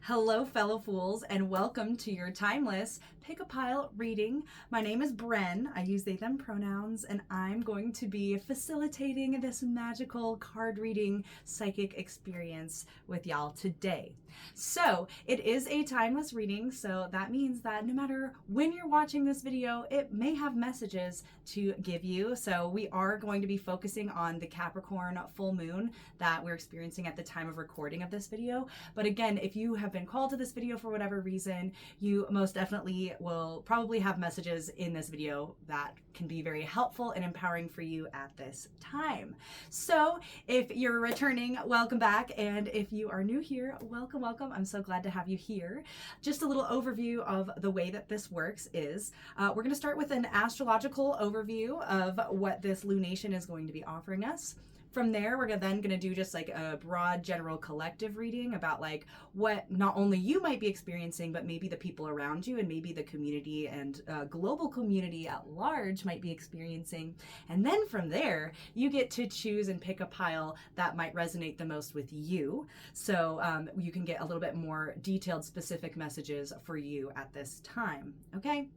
Hello, fellow fools, and welcome to your timeless pick a pile reading. My name is Bren. I use they, them pronouns, and I'm going to be facilitating this magical card reading psychic experience with y'all today. So, it is a timeless reading, so that means that no matter when you're watching this video, it may have messages to give you. So, we are going to be focusing on the Capricorn full moon that we're experiencing at the time of recording of this video. But again, if you have been called to this video for whatever reason, you most definitely will probably have messages in this video that can be very helpful and empowering for you at this time. So if you're returning, welcome back. And if you are new here, welcome. I'm so glad to have you here. Just a little overview of the way that this works is we're going to start with an astrological overview of what this lunation is going to be offering us. From there, we're then going to do just like a broad general collective reading about like what not only you might be experiencing, but maybe the people around you and maybe the community and global community at large might be experiencing. And then from there, you get to choose and pick a pile that might resonate the most with you. So you can get a little bit more detailed, specific messages for you at this time. Okay.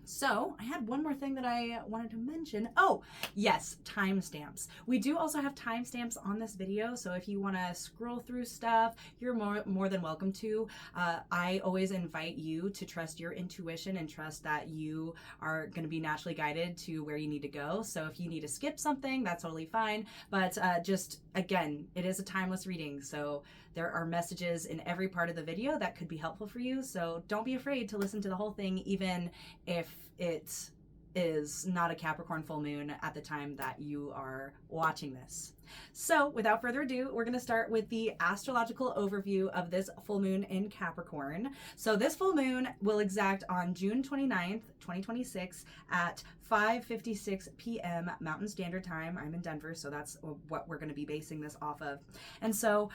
So I had one more thing that I wanted to mention. Oh, yes, timestamps. We do also have timestamps on this video. So if you want to scroll through stuff, you're more than welcome to. I always invite you to trust your intuition and trust that you are going to be naturally guided to where you need to go. So if you need to skip something, that's totally fine. But just again, it is a timeless reading. So there are messages in every part of the video that could be helpful for you. So don't be afraid to listen to the whole thing, even if it is not a Capricorn full moon at the time that you are watching this. So without further ado, we're going to start with the astrological overview of this full moon in Capricorn. So this full moon will exact on June 29th, 2026 at 5:56 p.m. Mountain Standard Time. I'm in Denver, so that's what we're going to be basing this off of. And so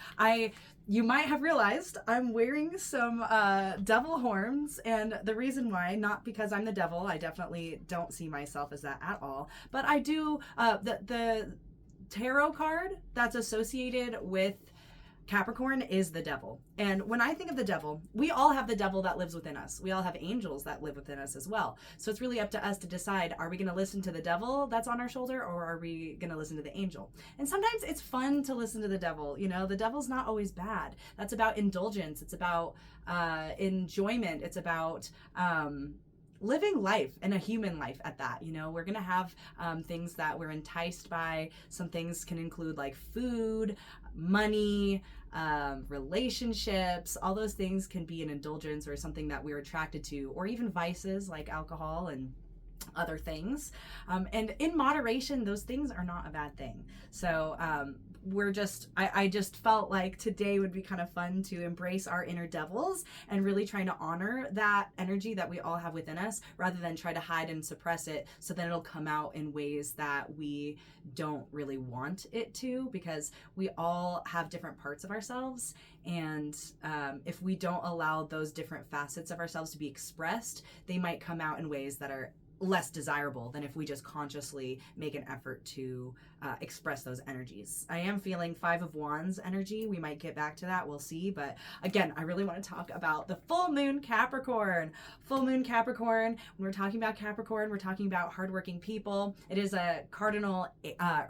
you might have realized I'm wearing some devil horns, and the reason why, not because I'm the devil, I definitely don't see myself as that at all, but I do, the tarot card that's associated with Capricorn is the devil. And when I think of the devil, we all have the devil that lives within us. We all have angels that live within us as well. So it's really up to us to decide, are we going to listen to the devil that's on our shoulder, or are we going to listen to the angel? And sometimes it's fun to listen to the devil. You know, the devil's not always bad. That's about indulgence. It's about enjoyment. It's about living life, and a human life at that. You know, we're gonna have things that we're enticed by. Some things can include like food, money, relationships. All those things can be an indulgence or something that we're attracted to, or even vices like alcohol and other things. And in moderation, those things are not a bad thing. So I just felt like today would be kind of fun to embrace our inner devils and really trying to honor that energy that we all have within us, rather than try to hide and suppress it so then it'll come out in ways that we don't really want it to, because we all have different parts of ourselves. And if we don't allow those different facets of ourselves to be expressed, they might come out in ways that are less desirable than if we just consciously make an effort to express those energies. I am feeling 5 of Wands energy. We might get back to that. We'll see. But again, I really want to talk about the full moon Capricorn. Full moon Capricorn. When we're talking about Capricorn, we're talking about hardworking people. It is a cardinal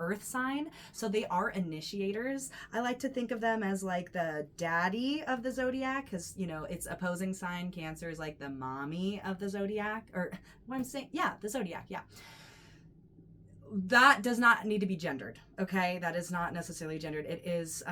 earth sign. So they are initiators. I like to think of them as like the daddy of the zodiac, because, you know, its opposing sign, Cancer, is like the mommy of the zodiac. Or what I'm saying, yeah, the zodiac, yeah. That does not need to be gendered, okay? That is not necessarily gendered. It is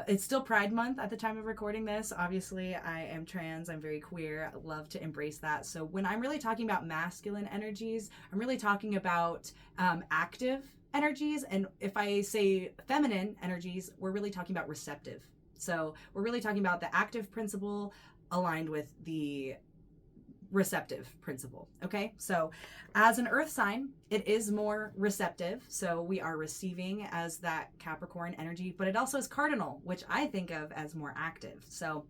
it's still Pride Month at the time of recording this. Obviously, I am trans, I'm very queer, I love to embrace that. So when I'm really talking about masculine energies, I'm really talking about active energies. And if I say feminine energies, we're really talking about receptive. So we're really talking about the active principle aligned with the receptive principle. Okay, so as an earth sign, it is more receptive, so we are receiving as that Capricorn energy, but it also is cardinal, which I think of as more active. So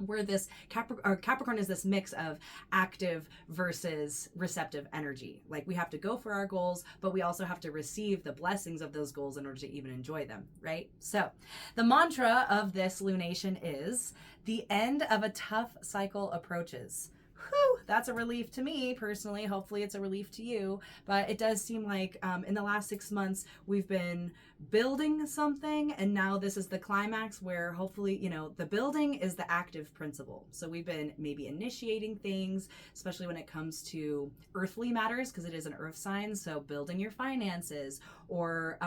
we're this Capricorn is this mix of active versus receptive energy. Like we have to go for our goals, but we also have to receive the blessings of those goals in order to even enjoy them, right? So the mantra of this lunation is the end of a tough cycle approaches. Whew, that's a relief to me personally. Hopefully it's a relief to you, but it does seem like in the last 6 months we've been building something, and now this is the climax where hopefully, you know, the building is the active principle. So we've been maybe initiating things, especially when it comes to earthly matters, because it is an earth sign. So building your finances, or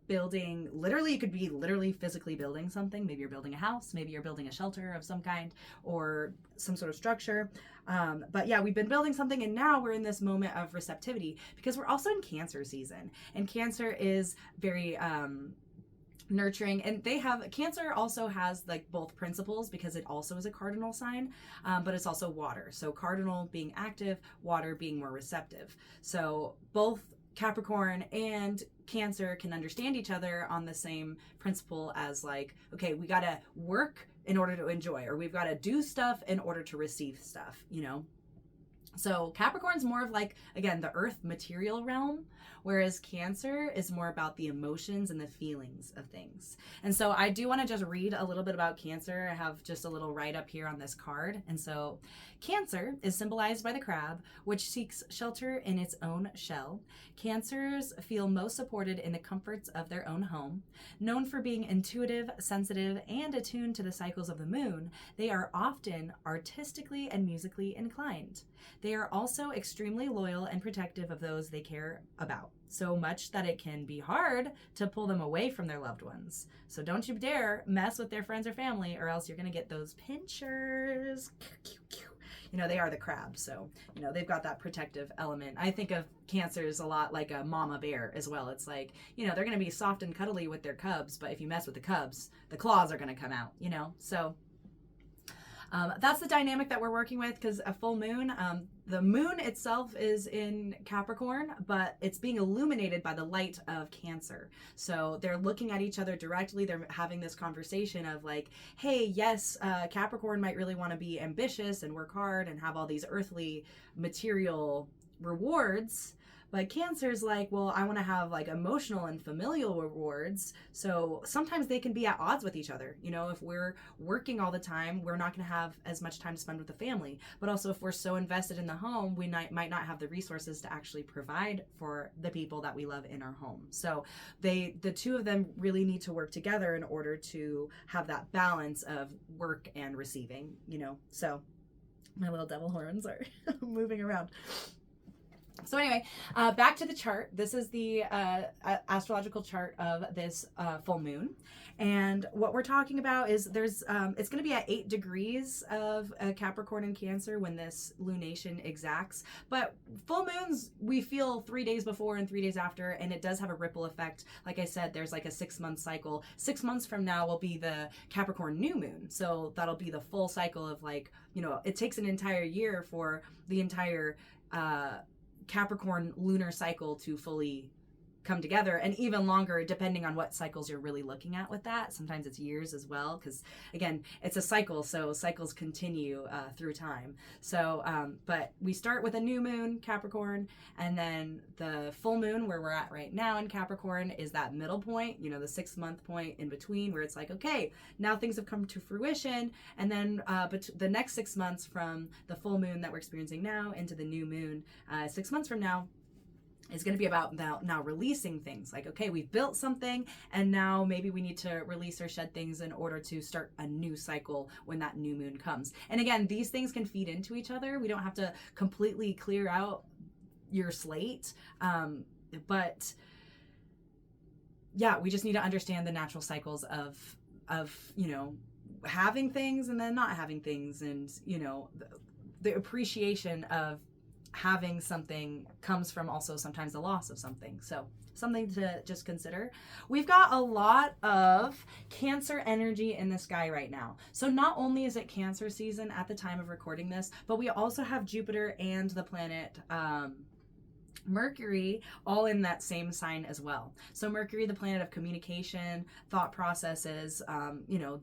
building, literally, you could be literally physically building something. Maybe you're building a house, maybe you're building a shelter of some kind, or some sort of structure. But yeah, we've been building something, and now we're in this moment of receptivity because we're also in Cancer season, and Cancer is very nurturing, and Cancer also has like both principles because it also is a cardinal sign, but it's also water. So cardinal being active, water being more receptive. So both Capricorn and Cancer can understand each other on the same principle as like, okay, we got to work in order to enjoy, or we've got to do stuff in order to receive stuff, you know? So Capricorn's more of like, again, the earth material realm, whereas Cancer is more about the emotions and the feelings of things. And so I do want to just read a little bit about Cancer. I have just a little write up here on this card. And so Cancer is symbolized by the crab, which seeks shelter in its own shell. Cancers feel most supported in the comforts of their own home. Known for being intuitive, sensitive, and attuned to the cycles of the moon, they are often artistically and musically inclined. They are also extremely loyal and protective of those they care about, so much that it can be hard to pull them away from their loved ones. So don't you dare mess with their friends or family, or else you're going to get those pinchers. You know, they are the crab, so, you know, they've got that protective element. I think of Cancers a lot like a mama bear as well. It's like, you know, they're going to be soft and cuddly with their cubs, but if you mess with the cubs, the claws are going to come out, you know? So that's the dynamic that we're working with, because a full moon, the moon itself is in Capricorn, but it's being illuminated by the light of Cancer. So they're looking at each other directly. They're having this conversation of like, hey, yes, Capricorn might really want to be ambitious and work hard and have all these earthly material rewards. But Cancer's like, well, I want to have like emotional and familial rewards. So sometimes they can be at odds with each other. You know, if we're working all the time, we're not going to have as much time to spend with the family. But also if we're so invested in the home, we might not have the resources to actually provide for the people that we love in our home. So the two of them really need to work together in order to have that balance of work and receiving, you know. So my little devil horns are moving around. So anyway, back to the chart. This is the astrological chart of this full moon. And what we're talking about is it's going to be at 8 degrees of Capricorn and Cancer when this lunation exacts. But full moons, we feel 3 days before and 3 days after, and it does have a ripple effect. Like I said, there's like a 6-month cycle. 6 months from now will be the Capricorn new moon. So that'll be the full cycle of like, you know, it takes an entire year for the entire Capricorn lunar cycle to fully come together, and even longer depending on what cycles you're really looking at with that. Sometimes it's years as well, because again, it's a cycle, so cycles continue through time. So but we start with a new moon, Capricorn, and then the full moon where we're at right now in Capricorn is that middle point, you know, the 6-month point in between, where it's like, okay, now things have come to fruition. And then but the next 6 months from the full moon that we're experiencing now into the new moon, 6 months from now, is going to be about now releasing things. Like, okay, we've built something, and now maybe we need to release or shed things in order to start a new cycle when that new moon comes. And again, these things can feed into each other. We don't have to completely clear out your slate, but yeah, we just need to understand the natural cycles of you know, having things and then not having things, and you know, the appreciation of having something comes from also sometimes the loss of something. So something to just consider. We've got a lot of Cancer energy in the sky right now. So not only is it Cancer season at the time of recording this, but we also have Jupiter and the planet Mercury, all in that same sign as well. So Mercury, the planet of communication, thought processes,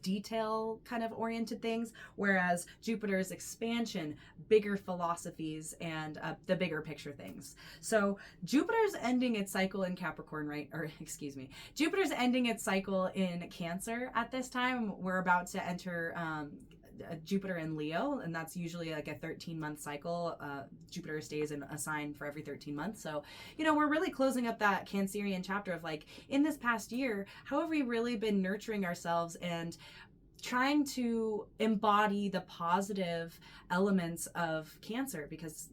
detail kind of oriented things, whereas Jupiter's expansion, bigger philosophies, and the bigger picture things. So Jupiter's ending its cycle in Capricorn, right? Or excuse me, Jupiter's ending its cycle in Cancer at this time. We're about to enter Jupiter in Leo, and that's usually like a 13-month cycle. Jupiter stays in a sign for every 13 months. So, we're really closing up that Cancerian chapter of like, in this past year, how have we really been nurturing ourselves and trying to embody the positive elements of Cancer? Because,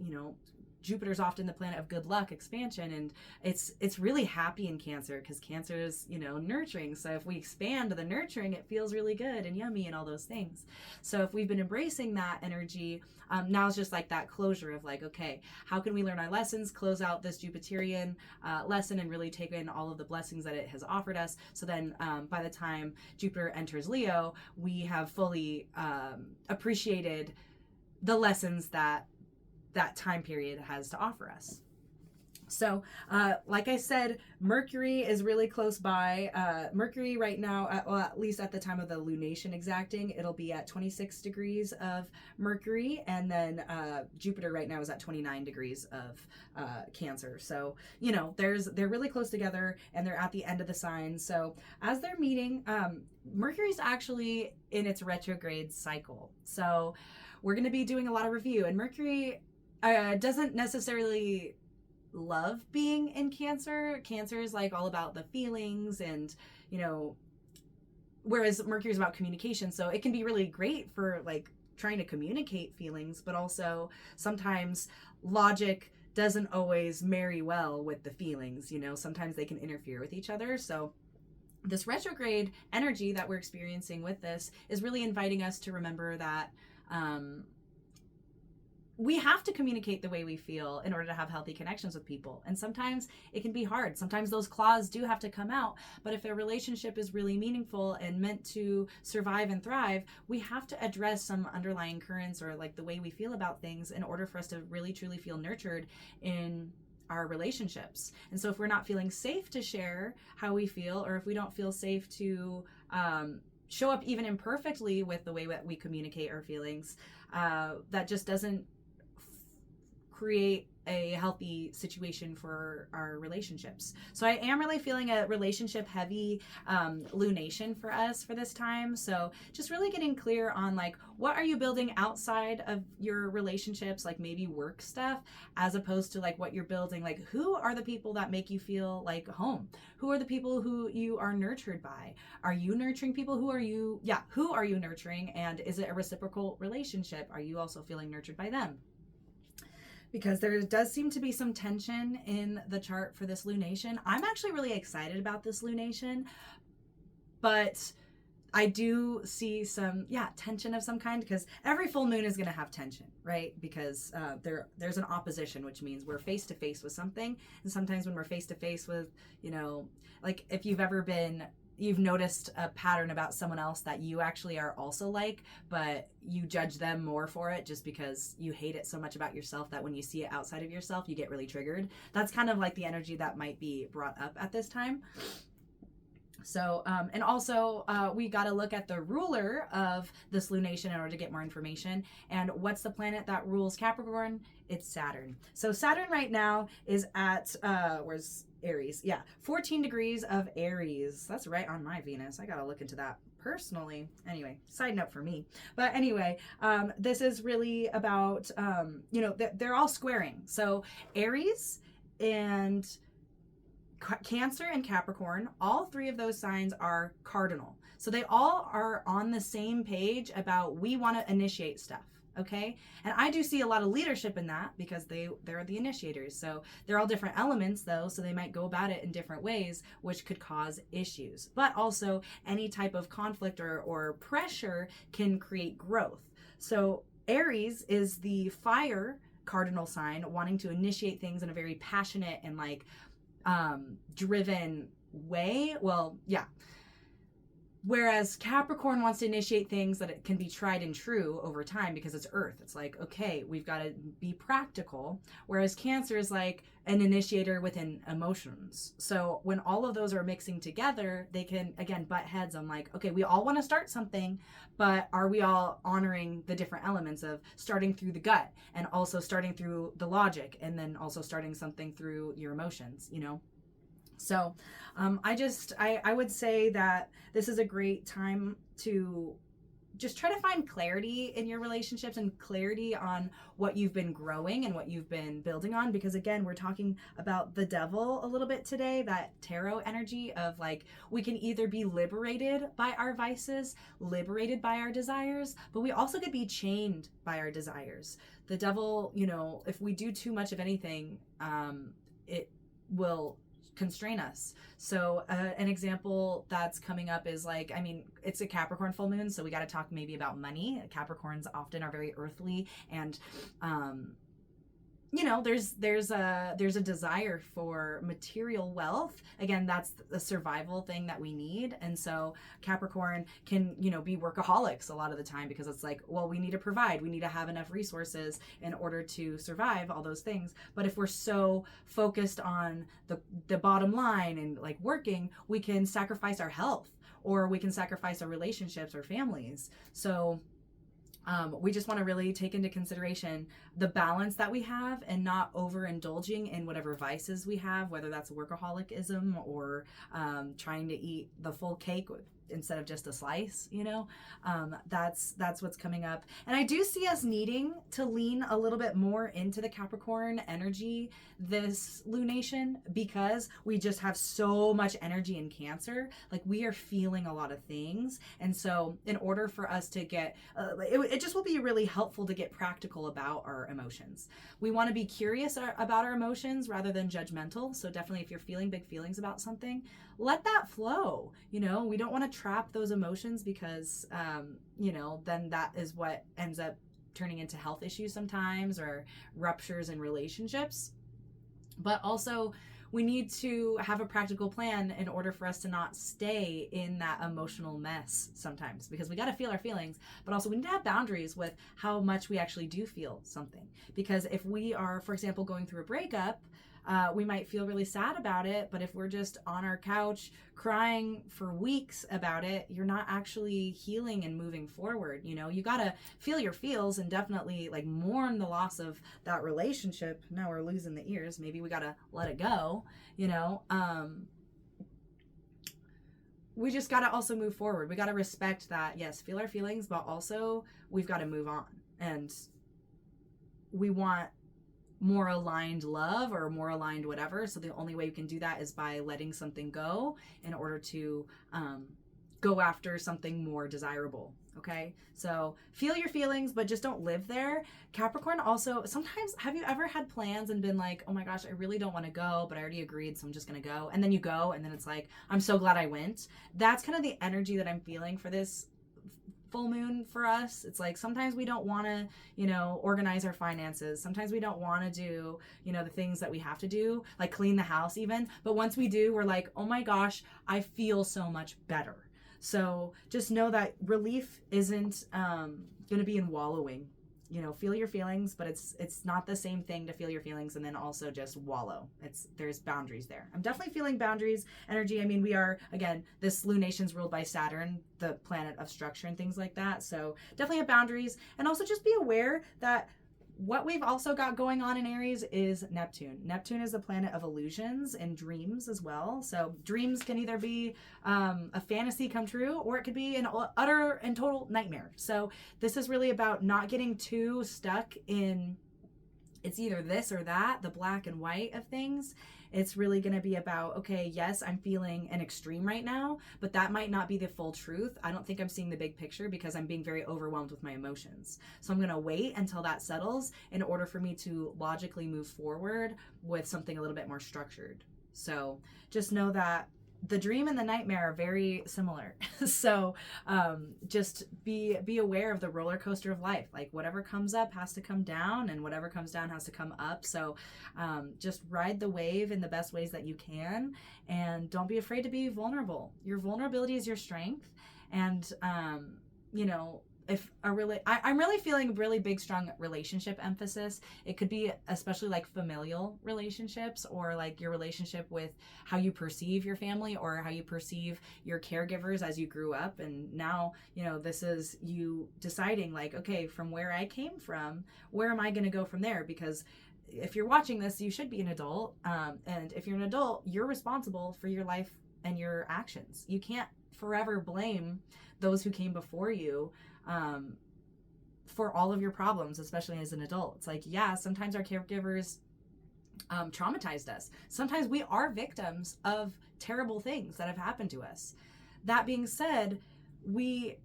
Jupiter's often the planet of good luck, expansion, and it's really happy in Cancer because Cancer is, nurturing. So if we expand the nurturing, it feels really good and yummy and all those things. So if we've been embracing that energy, now it's just like that closure of like, okay, how can we learn our lessons, close out this Jupiterian lesson, and really take in all of the blessings that it has offered us. So then by the time Jupiter enters Leo, we have fully appreciated the lessons that time period has to offer us. So, like I said, Mercury is really close by. Mercury right now, at least at the time of the lunation exacting, it'll be at 26 degrees of Mercury, and then Jupiter right now is at 29 degrees of Cancer. So, they're really close together, and they're at the end of the sign. So, as they're meeting, Mercury's actually in its retrograde cycle. So, we're going to be doing a lot of review, and Mercury doesn't necessarily love being in Cancer. Cancer is like all about the feelings and, whereas Mercury is about communication. So it can be really great for like trying to communicate feelings, but also sometimes logic doesn't always marry well with the feelings. Sometimes they can interfere with each other. So this retrograde energy that we're experiencing with this is really inviting us to remember that we have to communicate the way we feel in order to have healthy connections with people. And sometimes it can be hard. Sometimes those claws do have to come out. But if a relationship is really meaningful and meant to survive and thrive, we have to address some underlying currents or like the way we feel about things in order for us to really truly feel nurtured in our relationships. And so if we're not feeling safe to share how we feel, or if we don't feel safe to show up even imperfectly with the way that we communicate our feelings, that just doesn't create a healthy situation for our relationships. So I am really feeling a relationship heavy lunation for us for this time. So just really getting clear on like, what are you building outside of your relationships, like maybe work stuff, as opposed to like what you're building, like who are the people that make you feel like home? Who are the people who you are nurtured by? Are you nurturing people? Who are you nurturing? And is it a reciprocal relationship? Are you also feeling nurtured by them? Because there does seem to be some tension in the chart for this lunation. I'm actually really excited about this lunation, but I do see some, tension of some kind, because every full moon is going to have tension, right? Because there's an opposition, which means we're face to face with something. And sometimes when we're face to face with, like if you've noticed a pattern about someone else that you actually are also like, but you judge them more for it just because you hate it so much about yourself that when you see it outside of yourself, you get really triggered. That's kind of like the energy that might be brought up at this time. So, and also we got to look at the ruler of this lunation in order to get more information. And what's the planet that rules Capricorn? It's Saturn. So Saturn right now is at, where's Aries? 14 degrees of Aries. That's right on my Venus. I got to look into that personally. Anyway, side note for me. But anyway, this is really about, they're all squaring. So Aries and Cancer and Capricorn, all three of those signs are cardinal. So they all are on the same page about we want to initiate stuff, okay? And I do see a lot of leadership in that because they're the initiators. So they're all different elements though, so they might go about it in different ways, which could cause issues. But also any type of conflict or pressure can create growth. So Aries is the fire cardinal sign, wanting to initiate things in a very passionate and like driven way. Well, Whereas Capricorn wants to initiate things that it can be tried and true over time because it's Earth. It's like, okay, we've got to be practical. Whereas Cancer is like an initiator within emotions. So when all of those are mixing together, they can, again, butt heads on like, okay, we all want to start something, but are we all honoring the different elements of starting through the gut and also starting through the logic and then also starting something through your emotions, you know? So I would say that this is a great time to just try to find clarity in your relationships and clarity on what you've been growing and what you've been building on. Because again, we're talking about the devil a little bit today, that tarot energy of like, we can either be liberated by our vices, liberated by our desires, but we also could be chained by our desires. The devil, you know, if we do too much of anything, it will constrain us. So an example that's coming up is like, I mean, it's a Capricorn full moon, so we got to talk maybe about money. Capricorns often are very earthly, and you know, there's a desire for material wealth. Again, that's the survival thing that we need. And so Capricorn can, you know, be workaholics a lot of the time because it's like, well, we need to provide, we need to have enough resources in order to survive all those things. But if we're so focused on the bottom line and like working, we can sacrifice our health, or we can sacrifice our relationships or families. So we just want to really take into consideration the balance that we have and not overindulging in whatever vices we have, whether that's workaholicism or trying to eat the full cake instead of just a slice, you know. That's what's coming up. And I do see us needing to lean a little bit more into the Capricorn energy this lunation, because we just have so much energy in Cancer. Like, we are feeling a lot of things, and so in order for us to get it just will be really helpful to get practical about our emotions. We want to be curious about our emotions rather than judgmental. So definitely, if you're feeling big feelings about something, let that flow. You know, we don't want to trap those emotions because you know, then that is what ends up turning into health issues sometimes, or ruptures in relationships. But also, we need to have a practical plan in order for us to not stay in that emotional mess sometimes, because we got to feel our feelings, but also we need to have boundaries with how much we actually do feel something. Because if we are, for example, going through a breakup, we might feel really sad about it, but if we're just on our couch crying for weeks about it, you're not actually healing and moving forward. You know, you gotta feel your feels and definitely like mourn the loss of that relationship. Now we're losing the ears. Maybe we gotta let it go, you know. We just gotta also move forward. We gotta respect that, yes, feel our feelings, but also we've got to move on. And we want more aligned love or more aligned whatever. So the only way you can do that is by letting something go in order to go after something more desirable. Okay, so feel your feelings, but just don't live there. Capricorn also, sometimes, have you ever had plans and been like, oh my gosh, I really don't want to go, but I already agreed, so I'm just gonna go. And then you go, and then it's like, I'm so glad I went. That's kind of the energy that I'm feeling for this full moon for us. It's like, sometimes we don't want to, you know, organize our finances. Sometimes we don't want to do, you know, the things that we have to do, like clean the house even. But once we do, we're like, oh my gosh, I feel so much better. So just know that relief isn't going to be in wallowing. You know, feel your feelings, but it's not the same thing to feel your feelings and then also just wallow. There's boundaries there. I'm definitely feeling boundaries energy. I mean, we are, again, this lunation's ruled by Saturn, the planet of structure and things like that. So definitely have boundaries, and also just be aware that what we've also got going on in Aries is Neptune. Neptune is the planet of illusions and dreams as well. So dreams can either be a fantasy come true, or it could be an utter and total nightmare. So this is really about not getting too stuck in it's either this or that, the black and white of things. It's really going to be about, okay, yes, I'm feeling an extreme right now, but that might not be the full truth. I don't think I'm seeing the big picture because I'm being very overwhelmed with my emotions. So I'm going to wait until that settles in order for me to logically move forward with something a little bit more structured. So just know that the dream and the nightmare are very similar. So just be aware of the roller coaster of life. Like, whatever comes up has to come down, and whatever comes down has to come up. So just ride the wave in the best ways that you can, and don't be afraid to be vulnerable. Your vulnerability is your strength. And, you know, if a really, I'm really feeling really big, strong relationship emphasis. It could be especially like familial relationships, or like your relationship with how you perceive your family or how you perceive your caregivers as you grew up. And now, you know, this is you deciding like, okay, from where I came from, where am I going to go from there? Because if you're watching this, you should be an adult. And if you're an adult, you're responsible for your life and your actions. You can't forever blame those who came before you for all of your problems, especially as an adult. It's like, yeah, sometimes our caregivers traumatized us. Sometimes we are victims of terrible things that have happened to us. That being said, we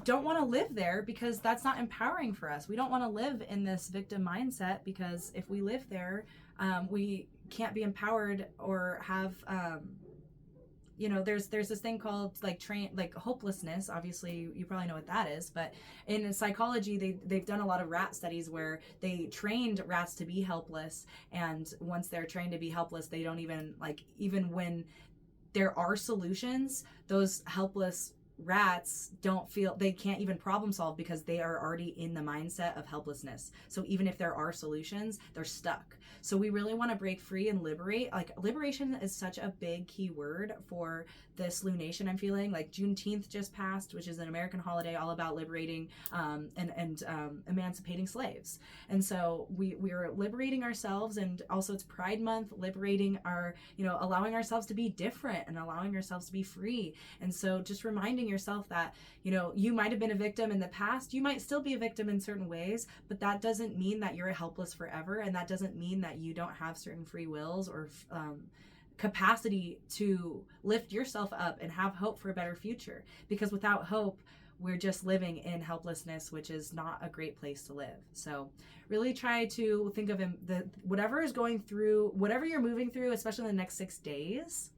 don't want to live there because that's not empowering for us. We don't want to live in this victim mindset, because if we live there, we can't be empowered or have you know, there's this thing called like hopelessness. Obviously you probably know what that is, but in psychology they've done a lot of rat studies where they trained rats to be helpless, and once they're trained to be helpless, they don't even when there are solutions, those helpless rats they can't even problem solve because they are already in the mindset of helplessness. So even if there are solutions, they're stuck. So we really want to break free and liberate. Like, liberation is such a big key word for this lunation. I'm feeling like Juneteenth just passed, which is an American holiday all about liberating and emancipating slaves. And so we are liberating ourselves, and also it's Pride Month, liberating our, you know, allowing ourselves to be different and allowing ourselves to be free. And so just reminding yourself that, you know, you might have been a victim in the past, you might still be a victim in certain ways, but that doesn't mean that you're helpless forever, and that doesn't mean that you don't have certain free wills or capacity to lift yourself up and have hope for a better future. Because without hope, we're just living in helplessness, which is not a great place to live. So really try to think of whatever is going through, whatever you're moving through, especially in the next 6 days.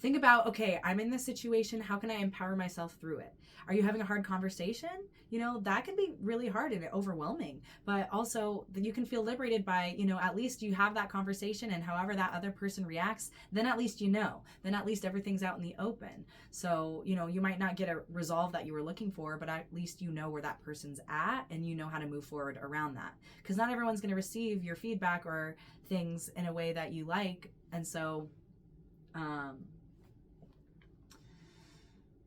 Think about, okay, I'm in this situation. How can I empower myself through it? Are you having a hard conversation? You know, that can be really hard and overwhelming, but also you can feel liberated by, you know, at least you have that conversation, and however that other person reacts, then at least you know, then at least everything's out in the open. So, you know, you might not get a resolve that you were looking for, but at least you know where that person's at, and you know how to move forward around that. Because not everyone's going to receive your feedback or things in a way that you like. And so,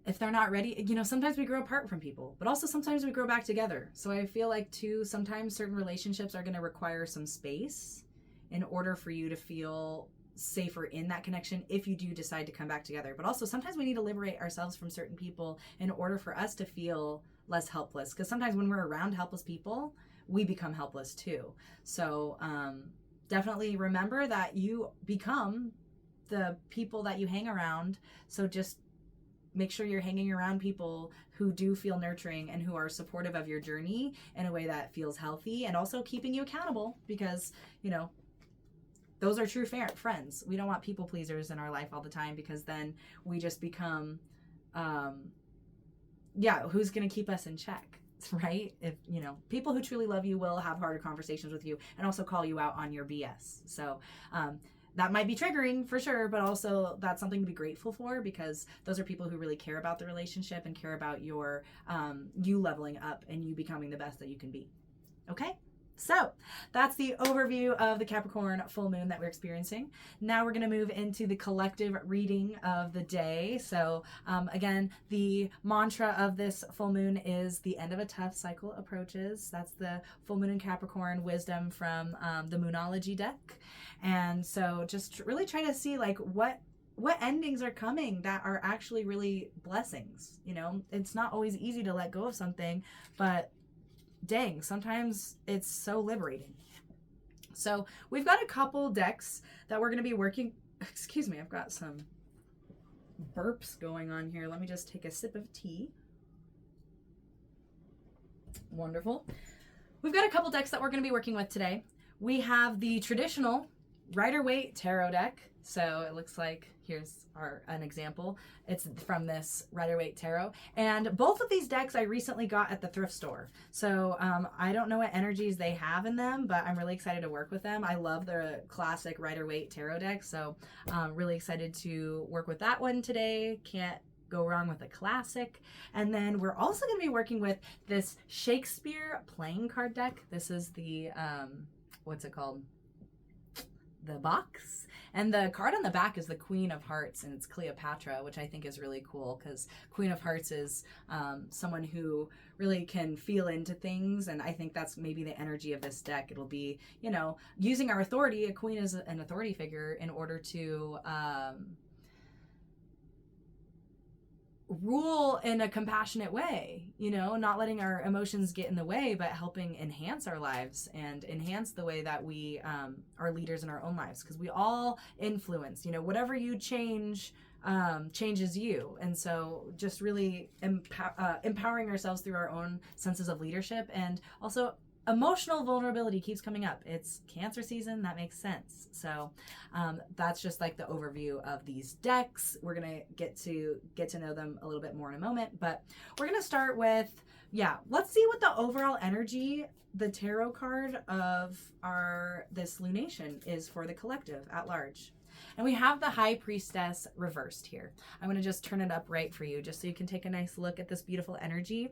if they're not ready, you know, sometimes we grow apart from people, but also sometimes we grow back together. So I feel like too, sometimes certain relationships are going to require some space in order for you to feel safer in that connection if you do decide to come back together. But also sometimes we need to liberate ourselves from certain people in order for us to feel less helpless. Because sometimes when we're around helpless people, we become helpless too. So definitely remember that you become the people that you hang around. So just make sure you're hanging around people who do feel nurturing and who are supportive of your journey in a way that feels healthy, and also keeping you accountable, because, you know, those are true friends. We don't want people pleasers in our life all the time, because then we just become, who's going to keep us in check, right? If, you know, people who truly love you will have harder conversations with you and also call you out on your BS. So, that might be triggering for sure, but also that's something to be grateful for, because those are people who really care about the relationship and care about your you leveling up and you becoming the best that you can be. Okay? So that's the overview of the Capricorn full moon that we're experiencing. Now we're going to move into the collective reading of the day. So again, the mantra of this full moon is the end of a tough cycle approaches. That's the full moon in Capricorn wisdom from the Moonology deck. And so just really try to see like what endings are coming that are actually really blessings. You know, it's not always easy to let go of something, but dang, sometimes it's so liberating. So we've got a couple decks that we're going to be working. Excuse me, I've got some burps going on here. Let me just take a sip of tea. Wonderful. We've got a couple decks that we're going to be working with today. We have the traditional Rider-Waite tarot deck. So it looks like, here's an example. It's from this Rider-Waite tarot. And both of these decks I recently got at the thrift store. So I don't know what energies they have in them, but I'm really excited to work with them. I love the classic Rider-Waite tarot deck. So really excited to work with that one today. Can't go wrong with a classic. And then we're also going to be working with this Shakespeare playing card deck. This is the, what's it called? The box. And the card on the back is the Queen of Hearts, and it's Cleopatra, which I think is really cool because Queen of Hearts is someone who really can feel into things, and I think that's maybe the energy of this deck. It'll be, you know, using our authority. A queen is an authority figure in order to rule in a compassionate way, you know, not letting our emotions get in the way, but helping enhance our lives and enhance the way that we are leaders in our own lives, because we all influence, you know, whatever you change changes you. And so just really empowering ourselves through our own senses of leadership. And also emotional vulnerability keeps coming up. It's Cancer season. That makes sense. So that's just like the overview of these decks. We're going to get to know them a little bit more in a moment, but we're going to start with, let's see what the overall energy, the tarot card of this lunation is for the collective at large. And we have the High Priestess reversed here. I'm going to just turn it up right for you just so you can take a nice look at this beautiful energy.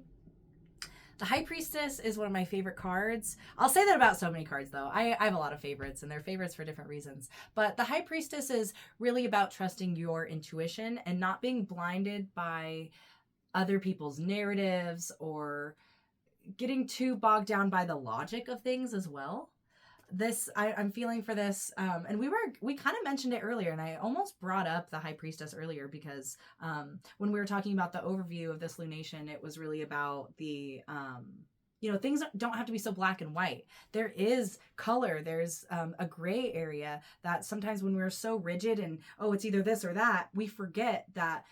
The High Priestess is one of my favorite cards. I'll say that about so many cards, though. I have a lot of favorites, and they're favorites for different reasons. But the High Priestess is really about trusting your intuition and not being blinded by other people's narratives or getting too bogged down by the logic of things as well. I'm feeling for this, and we kind of mentioned it earlier, and I almost brought up the High Priestess earlier because when we were talking about the overview of this lunation, it was really about the things don't have to be so black and white. There is color. There's a gray area that sometimes when we're so rigid and, it's either this or that, we forget that,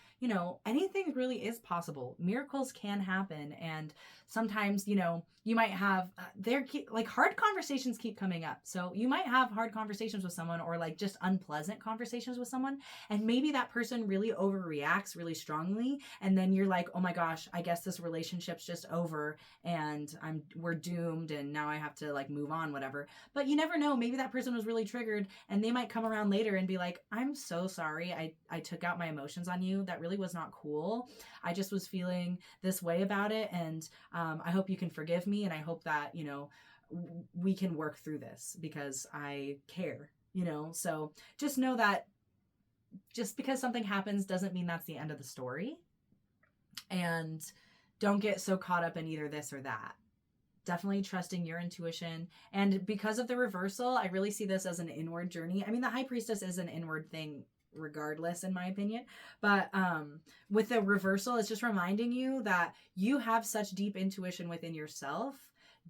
anything really is possible. Miracles can happen. And sometimes, you might have, hard conversations keep coming up. So you might have hard conversations with someone or like just unpleasant conversations with someone. And maybe that person really overreacts really strongly. And then you're like, oh my gosh, I guess this relationship's just over and we're doomed and now I have to like move on, whatever. But you never know. Maybe that person was really triggered and they might come around later and be like, I'm so sorry. I took out my emotions on you. That really was not cool. I just was feeling this way about it. And I hope you can forgive me. And I hope that, we can work through this because I care, so just know that just because something happens doesn't mean that's the end of the story. And don't get so caught up in either this or that. Definitely trusting your intuition. And because of the reversal, I really see this as an inward journey. I mean, the High Priestess is an inward thing regardless, in my opinion. But with the reversal, it's just reminding you that you have such deep intuition within yourself.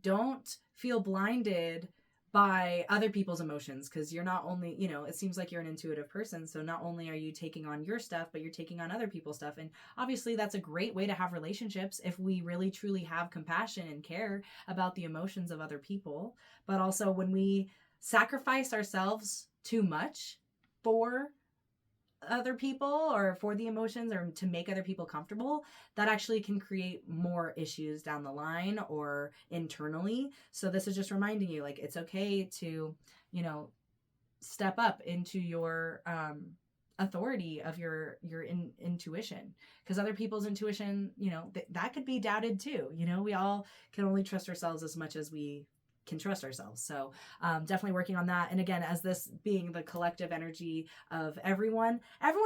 Don't feel blinded by other people's emotions, because you're not only, it seems like you're an intuitive person. So not only are you taking on your stuff, but you're taking on other people's stuff. And obviously that's a great way to have relationships if we really truly have compassion and care about the emotions of other people. But also when we sacrifice ourselves too much for other people or for the emotions or to make other people comfortable, that actually can create more issues down the line or internally. So this is just reminding you, like, it's okay to, step up into your authority of your intuition, because other people's intuition, that could be doubted too. We all can only trust ourselves as much as we can trust ourselves. So definitely working on that. And again, as this being the collective energy of everyone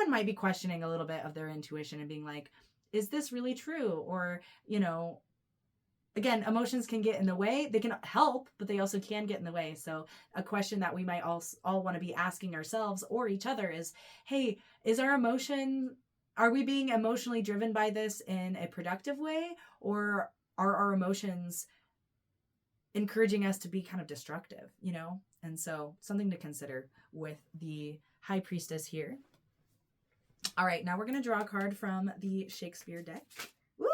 might be questioning a little bit of their intuition and being like, is this really true? Or, again, emotions can get in the way. They can help, but they also can get in the way. So a question that we might all want to be asking ourselves or each other is, hey, are we being emotionally driven by this in a productive way? Or are our emotions encouraging us to be kind of destructive, And so something to consider with the High Priestess here. All right, now we're going to draw a card from the Shakespeare deck. Woo!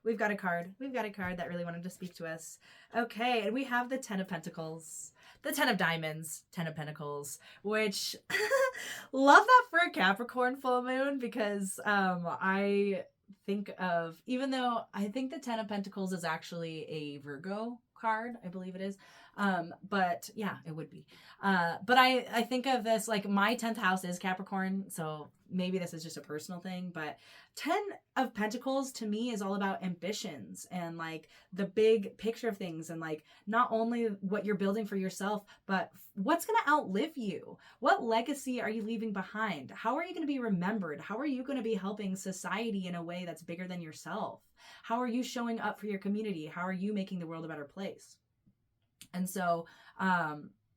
We've got a card that really wanted to speak to us. Okay, and we have the 10 of Pentacles, the 10 of Diamonds, 10 of Pentacles, which love that for a Capricorn full moon, because I think of, even though I think the 10 of Pentacles is actually a Virgo card, I believe it is. But yeah, it would be. But I think of this, like, my 10th house is Capricorn. So maybe this is just a personal thing, but 10 of Pentacles to me is all about ambitions and like the big picture of things, and like not only what you're building for yourself, but what's going to outlive you. What legacy are you leaving behind? How are you going to be remembered? How are you going to be helping society in a way that's bigger than yourself? How are you showing up for your community? How are you making the world a better place? And so,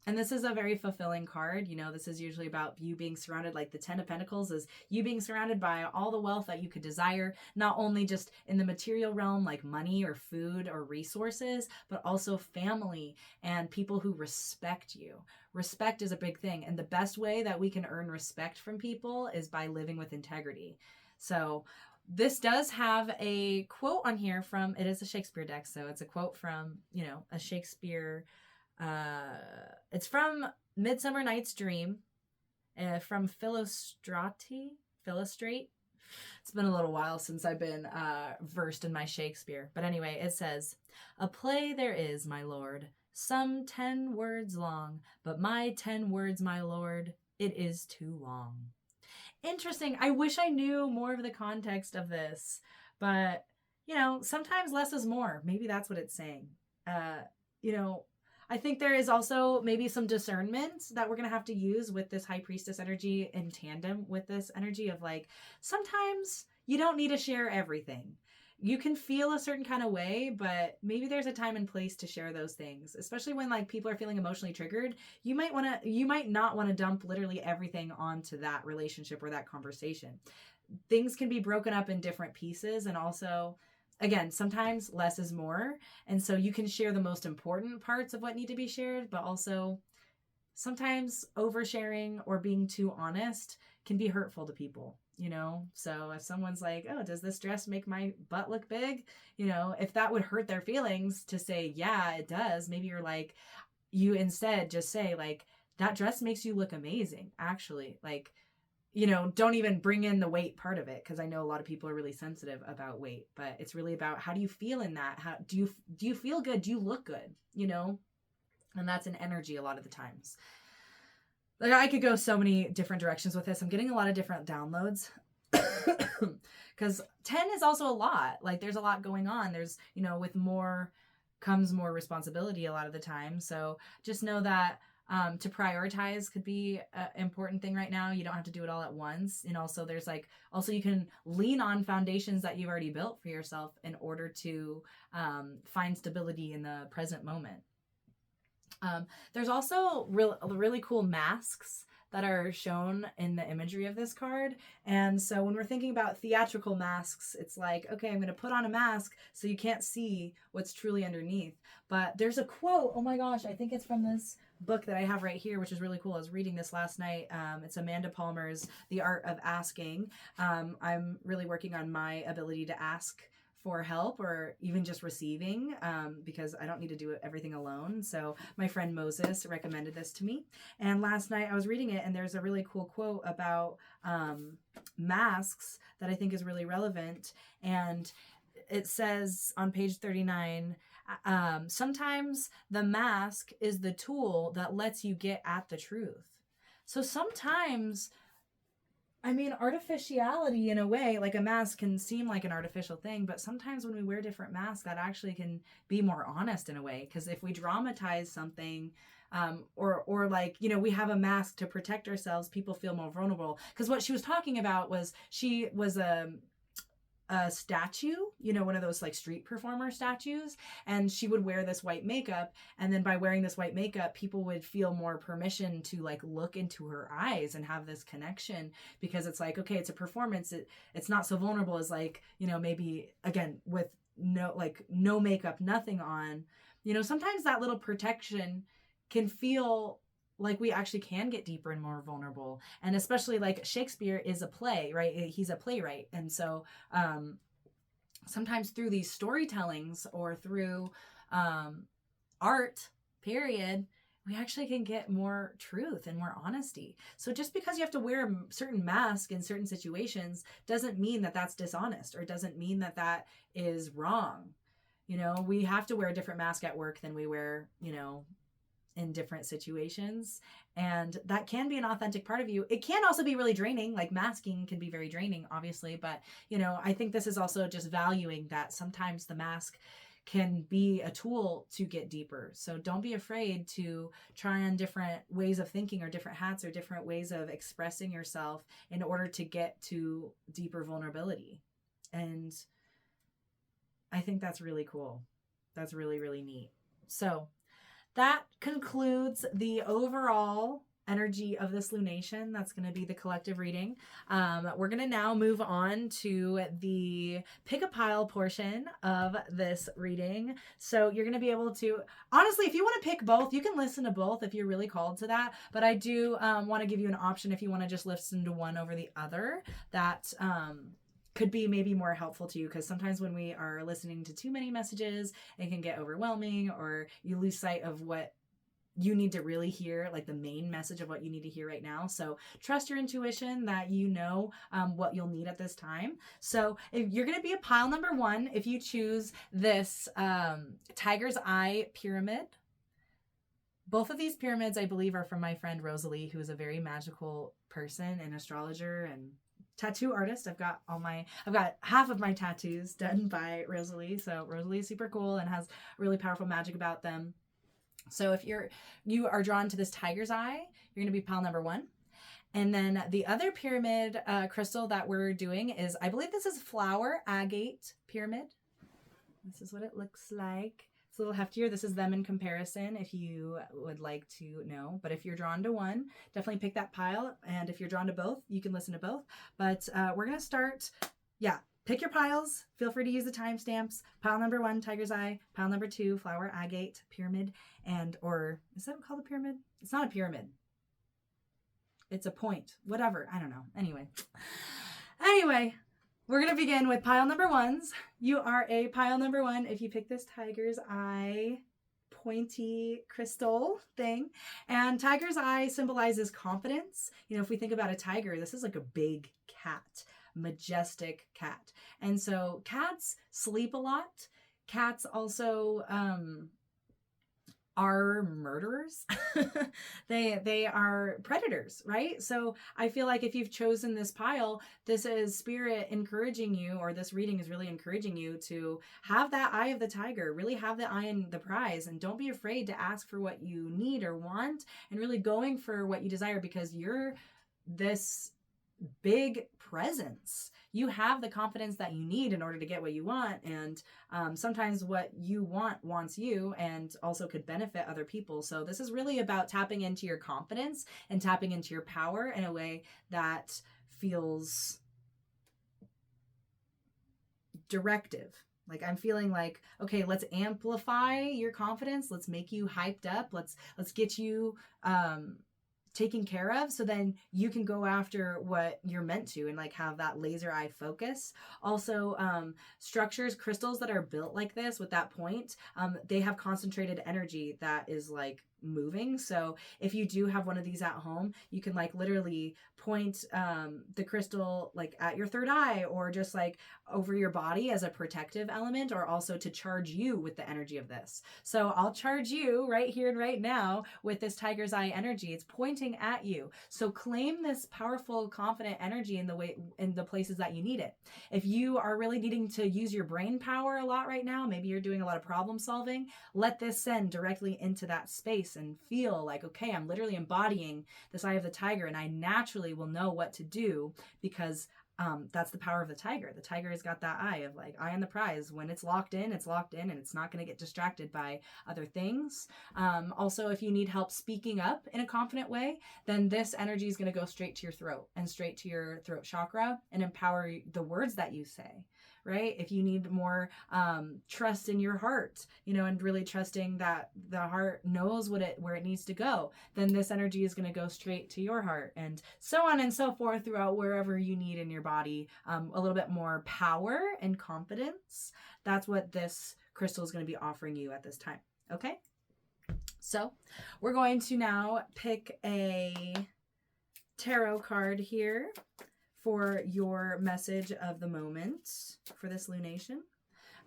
and this is a very fulfilling card. You know, this is usually about you being surrounded, like the 10 of Pentacles is you being surrounded by all the wealth that you could desire, not only just in the material realm, like money or food or resources, but also family and people who respect you. Respect is a big thing. And the best way that we can earn respect from people is by living with integrity. So this does have a quote on here from, it is a Shakespeare deck. So it's a quote from, you know, a Shakespeare. It's from Midsummer Night's Dream, from Philostrate. It's been a little while since I've been versed in my Shakespeare. But anyway, it says, "A play there is, my lord, some 10 words long, but my 10 words, my lord, it is too long." Interesting. I wish I knew more of the context of this, but, you know, sometimes less is more. Maybe that's what it's saying. You know, I think there is also maybe some discernment that we're going to have to use with this High Priestess energy in tandem with this energy of like, sometimes you don't need to share everything. You can feel a certain kind of way, but maybe there's a time and place to share those things, especially when like people are feeling emotionally triggered. You might not want to dump literally everything onto that relationship or that conversation. Things can be broken up in different pieces, and also, again, sometimes less is more. And so you can share the most important parts of what need to be shared, but also sometimes oversharing or being too honest can be hurtful to people, you know? So if someone's like, "Oh, does this dress make my butt look big?" You know, if that would hurt their feelings to say, "Yeah, it does," maybe you're like, you instead just say like, "That dress makes you look amazing, actually." Like, you know, don't even bring in the weight part of it, because I know a lot of people are really sensitive about weight, but it's really about how do you feel in that? How do you feel good? Do you look good? You know? And that's an energy a lot of the times. Like, I could go so many different directions with this. I'm getting a lot of different downloads because 10 is also a lot. Like, there's a lot going on. There's, you know, with more comes more responsibility a lot of the time. So just know that to prioritize could be an important thing right now. You don't have to do it all at once. And also there's like, also you can lean on foundations that you've already built for yourself in order to find stability in the present moment. There's also really cool masks that are shown in the imagery of this card. And so when we're thinking about theatrical masks, it's like, okay, I'm going to put on a mask so you can't see what's truly underneath. But there's a quote, oh my gosh, I think it's from this book that I have right here, which is really cool. I was reading this last night. It's Amanda Palmer's The Art of Asking. I'm really working on my ability to ask for help or even just receiving, because I don't need to do everything alone. So my friend Moses recommended this to me. And last night I was reading it, and there's a really cool quote about masks that I think is really relevant. And it says on page 39, sometimes the mask is the tool that lets you get at the truth. So sometimes, I mean, artificiality in a way, like a mask can seem like an artificial thing, but sometimes when we wear different masks, that actually can be more honest in a way. Because if we dramatize something, or like, you know, we have a mask to protect ourselves, people feel more vulnerable. Because what she was talking about was she was a statue, you know, one of those like street performer statues, and she would wear this white makeup, and then by wearing this white makeup, people would feel more permission to like look into her eyes and have this connection, because it's like, okay, it's a performance, it's not so vulnerable as like, you know, maybe again with no makeup, nothing on, you know, sometimes that little protection can feel like we actually can get deeper and more vulnerable. And especially like Shakespeare is a play, right? He's a playwright. And so sometimes through these storytellings or through art, period, we actually can get more truth and more honesty. So just because you have to wear a certain mask in certain situations doesn't mean that that's dishonest, or doesn't mean that that is wrong. You know, we have to wear a different mask at work than we wear, you know, in different situations. And that can be an authentic part of you. It can also be really draining, like masking can be very draining, obviously. But, you know, I think this is also just valuing that sometimes the mask can be a tool to get deeper. So don't be afraid to try on different ways of thinking or different hats or different ways of expressing yourself in order to get to deeper vulnerability. And I think that's really cool. That's really, really neat. So that concludes the overall energy of this lunation. That's going to be the collective reading. We're going to now move on to the pick a pile portion of this reading. So you're going to be able to, honestly, if you want to pick both, you can listen to both if you're really called to that. But I do want to give you an option if you want to just listen to one over the other. That could be maybe more helpful to you, because sometimes when we are listening to too many messages, it can get overwhelming, or you lose sight of what you need to really hear, like the main message of what you need to hear right now. So trust your intuition that you know what you'll need at this time. So if you're going to be a pile number 1, if you choose this Tiger's Eye pyramid. Both of these pyramids, I believe, are from my friend Rosalie, who is a very magical person and astrologer and tattoo artist. I've got half of my tattoos done by Rosalie. So Rosalie is super cool and has really powerful magic about them. So if you are drawn to this Tiger's Eye, you're going to be pile number 1. And then the other pyramid crystal that we're doing is, I believe this is Flower Agate pyramid. This is what it looks like. It's a little heftier. This is them in comparison if you would like to know. But if you're drawn to one, definitely pick that pile. And if you're drawn to both, you can listen to both. But we're going to start, pick your piles. Feel free to use the timestamps. Pile number 1, Tiger's Eye. Pile number 2, Flower Agate pyramid. Or is that called a pyramid? It's not a pyramid. It's a point. Whatever. I don't know. Anyway. We're going to begin with pile number 1s. You are a pile number 1 if you pick this Tiger's Eye pointy crystal thing. And Tiger's Eye symbolizes confidence. You know, if we think about a tiger, this is like a big cat, majestic cat. And so cats sleep a lot. Cats also are murderers. They are predators, right? So I feel like if you've chosen this pile, this is spirit encouraging you, or this reading is really encouraging you to have that eye of the tiger, really have the eye in the prize, and don't be afraid to ask for what you need or want, and really going for what you desire, because you're this big presence. You have the confidence that you need in order to get what you want. And sometimes what you want wants you, and also could benefit other people. So this is really about tapping into your confidence and tapping into your power in a way that feels directive. Like I'm feeling like, okay, let's amplify your confidence. Let's make you hyped up. Let's get you taken care of, so then you can go after what you're meant to and like have that laser eye focus. Also, structures, crystals that are built like this with that point, they have concentrated energy that is like moving. So if you do have one of these at home, you can like literally point the crystal like at your third eye, or just like over your body as a protective element, or also to charge you with the energy of this. So I'll charge you right here and right now with this Tiger's Eye energy. It's pointing at you. So claim this powerful, confident energy in the places that you need it. If you are really needing to use your brain power a lot right now, maybe you're doing a lot of problem solving, let this send directly into that space and feel like, okay, I'm literally embodying this eye of the tiger, and I naturally will know what to do, because that's the power of the tiger. The tiger has got that eye of like, eye on the prize. When it's locked in, and it's not going to get distracted by other things. Also, if you need help speaking up in a confident way, then this energy is going to go straight to your throat and straight to your throat chakra and empower the words that you say. Right? If you need more trust in your heart, and really trusting that the heart knows where it needs to go, then this energy is going to go straight to your heart, and so on and so forth throughout wherever you need in your body a little bit more power and confidence. That's what this crystal is going to be offering you at this time. Okay? So we're going to now pick a tarot card here for your message of the moment for this lunation.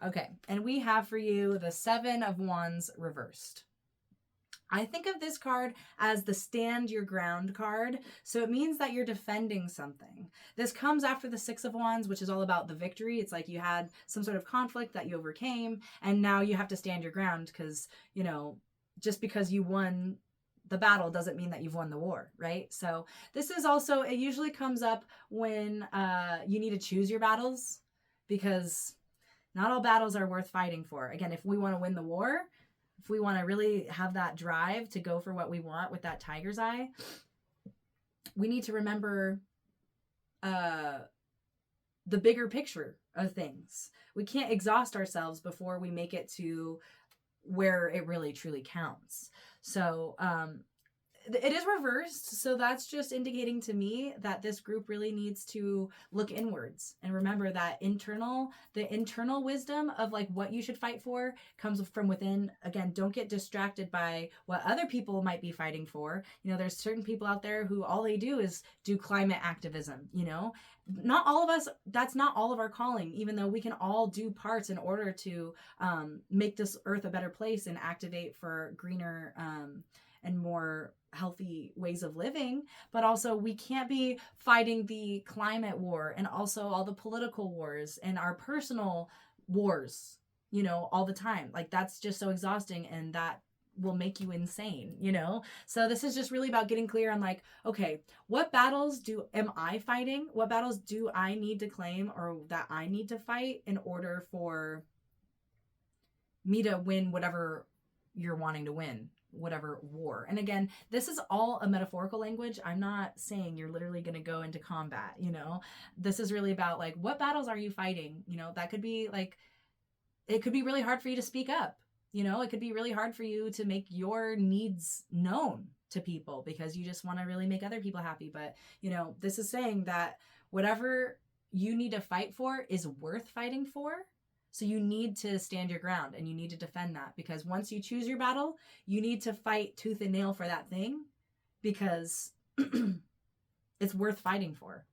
Okay, and we have for you the 7 of Wands reversed. I think of this card as the stand your ground card. So it means that you're defending something. This comes after the Six of Wands, which is all about the victory. It's like you had some sort of conflict that you overcame, and now you have to stand your ground because, you know, just because you won the battle doesn't mean that you've won the war, right? So this is also, it usually comes up when you need to choose your battles, because not all battles are worth fighting for. Again, if we want to win the war, if we want to really have that drive to go for what we want with that tiger's eye, we need to remember the bigger picture of things. We can't exhaust ourselves before we make it to where it really truly counts. So it is reversed, so that's just indicating to me that this group really needs to look inwards and remember that the internal wisdom of like what you should fight for comes from within. Again, don't get distracted by what other people might be fighting for. You know, there's certain people out there who all they do is do climate activism, you know. Not all of us, that's not all of our calling, even though we can all do parts in order to make this earth a better place and activate for greener and more healthy ways of living. But also, we can't be fighting the climate war and also all the political wars and our personal wars, you know, all the time. Like, that's just so exhausting, and that will make you insane, you know? So this is just really about getting clear on like, okay, what battles am I fighting? What battles do I need to claim or that I need to fight in order for me to win whatever you're wanting to win, whatever war. And again, this is all a metaphorical language. I'm not saying you're literally going to go into combat, you know. This is really about like, what battles are you fighting? You know, that could be like, it could be really hard for you to speak up. You know, it could be really hard for you to make your needs known to people because you just want to really make other people happy. But, you know, this is saying that whatever you need to fight for is worth fighting for. So you need to stand your ground and you need to defend that, because once you choose your battle, you need to fight tooth and nail for that thing because it's worth fighting for.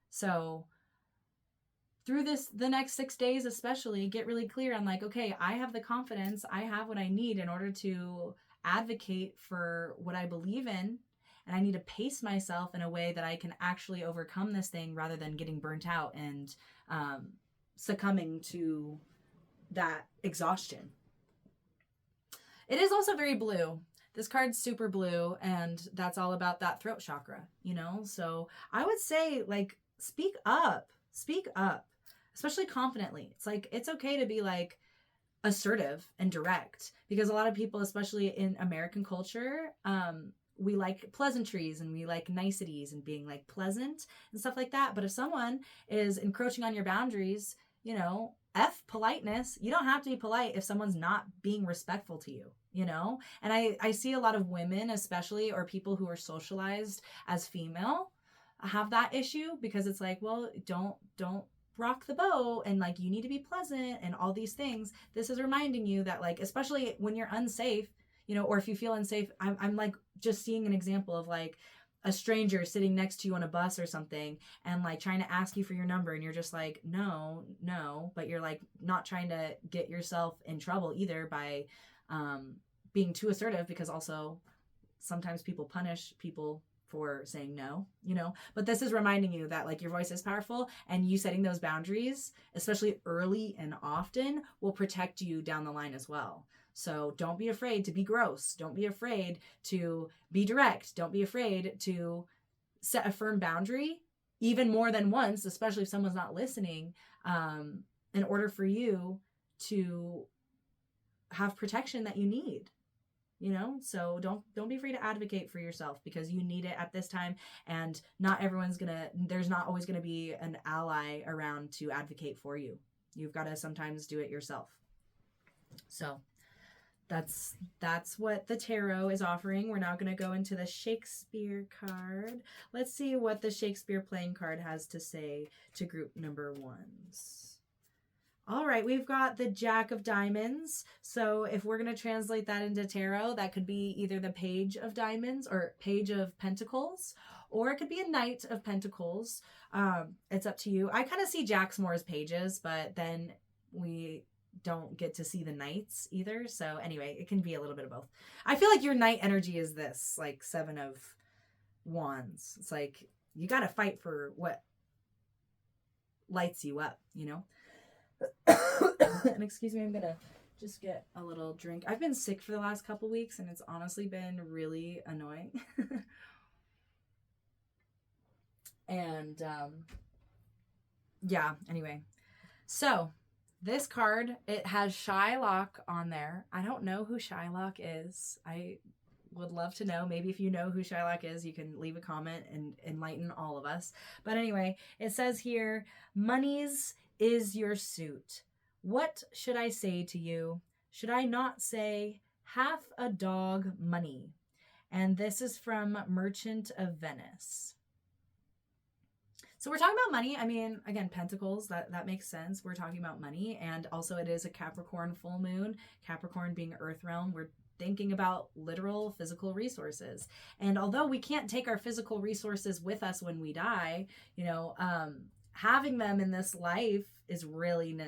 So through the next 6 days, especially, get really clear on like, okay, I have the confidence, I have what I need in order to advocate for what I believe in. And I need to pace myself in a way that I can actually overcome this thing rather than getting burnt out and, succumbing to that exhaustion. It is also very blue. This card's super blue, and that's all about that throat chakra, you know? So I would say, like, speak up, especially confidently. It's like, it's okay to be like assertive and direct, because a lot of people, especially in American culture, we like pleasantries and we like niceties and being like pleasant and stuff like that. But if someone is encroaching on your boundaries, you know, F politeness. You don't have to be polite if someone's not being respectful to you, you know? And I see a lot of women, especially, or people who are socialized as female, have that issue, because it's like, well, don't rock the boat, and like, you need to be pleasant and all these things. This is reminding you that, like, especially when you're unsafe, you know, or if you feel unsafe, I'm like just seeing an example of like a stranger sitting next to you on a bus or something and like trying to ask you for your number, and you're just like, no, but you're like not trying to get yourself in trouble either by being too assertive, because also sometimes people punish people for saying no, you know. But this is reminding you that like your voice is powerful, and you setting those boundaries, especially early and often, will protect you down the line as well. So don't be afraid to be gross. Don't be afraid to be direct. Don't be afraid to set a firm boundary, even more than once, especially if someone's not listening, in order for you to have protection that you need, you know? So don't be afraid to advocate for yourself, because you need it at this time, and not everyone's there's not always gonna be an ally around to advocate for you. You've got to sometimes do it yourself. So that's what the tarot is offering. We're now going to go into the Shakespeare card. Let's see what the Shakespeare playing card has to say to group number ones. All right, we've got the Jack of Diamonds. So if we're going to translate that into tarot, that could be either the Page of Diamonds or Page of Pentacles, or it could be a Knight of Pentacles. It's up to you. I kind of see Jacks more as pages, but then we don't get to see the nights either. So anyway, it can be a little bit of both. I feel like your night energy is this, like 7 of Wands. It's like you got to fight for what lights you up, you know? And excuse me, I'm going to just get a little drink. I've been sick for the last couple weeks and it's honestly been really annoying. And yeah, anyway. So this card, it has Shylock on there. I don't know who Shylock is. I would love to know. Maybe if you know who Shylock is, you can leave a comment and enlighten all of us. But anyway, it says here, money's is your suit. What should I say to you? Should I not say half a dog money? And this is from Merchant of Venice. So we're talking about money. I mean, again, pentacles, that makes sense. We're talking about money. And also it is a Capricorn full moon. Capricorn being earth realm. We're thinking about literal physical resources. And although we can't take our physical resources with us when we die, you know, having them in this life is really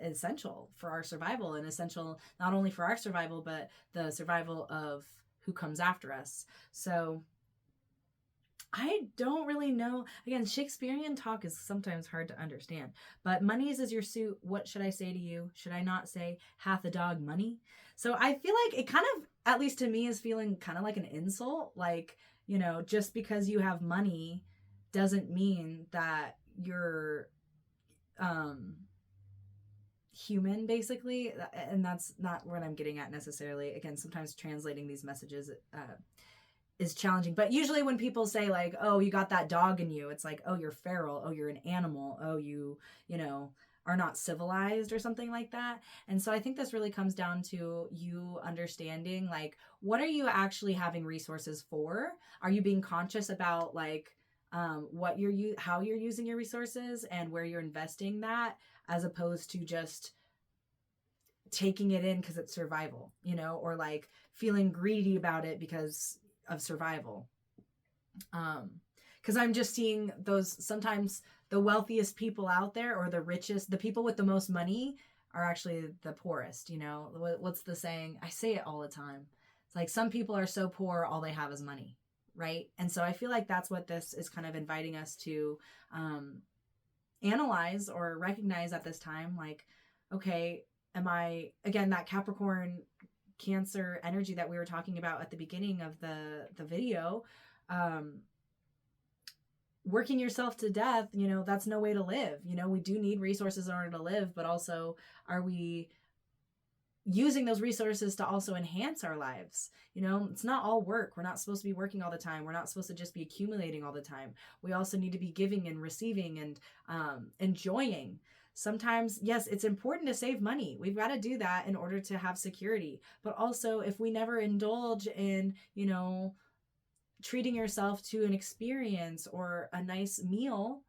essential for our survival, and essential not only for our survival, but the survival of who comes after us. So I don't really know. Again, Shakespearean talk is sometimes hard to understand. But money's is your suit. What should I say to you? Should I not say hath a dog money? So I feel like it kind of, at least to me, is feeling kind of like an insult. Like, you know, just because you have money doesn't mean that you're human, basically. And that's not what I'm getting at necessarily. Again, sometimes translating these messages is challenging. But usually when people say like, oh, you got that dog in you, it's like, oh, you're feral, oh, you're an animal, oh, you know, are not civilized or something like that. And so I think this really comes down to you understanding, like, what are you actually having resources for? Are you being conscious about like what how you're using your resources and where you're investing that, as opposed to just taking it in because it's survival, you know, or like feeling greedy about it because of survival. Because I'm just seeing those, sometimes the wealthiest people out there, or the richest, the people with the most money, are actually the poorest. You know, what's the saying? I say it all the time. It's like, some people are so poor, all they have is money, right? And so I feel like that's what this is kind of inviting us to analyze or recognize at this time. Like, okay, am I, again, that Capricorn Cancer energy that we were talking about at the beginning of the video, working yourself to death, you know, that's no way to live. You know, we do need resources in order to live, but also, are we using those resources to also enhance our lives? You know, it's not all work. We're not supposed to be working all the time. We're not supposed to just be accumulating all the time. We also need to be giving and receiving and enjoying. Sometimes, yes, it's important to save money. We've got to do that in order to have security. But also, if we never indulge in, you know, treating yourself to an experience or a nice meal,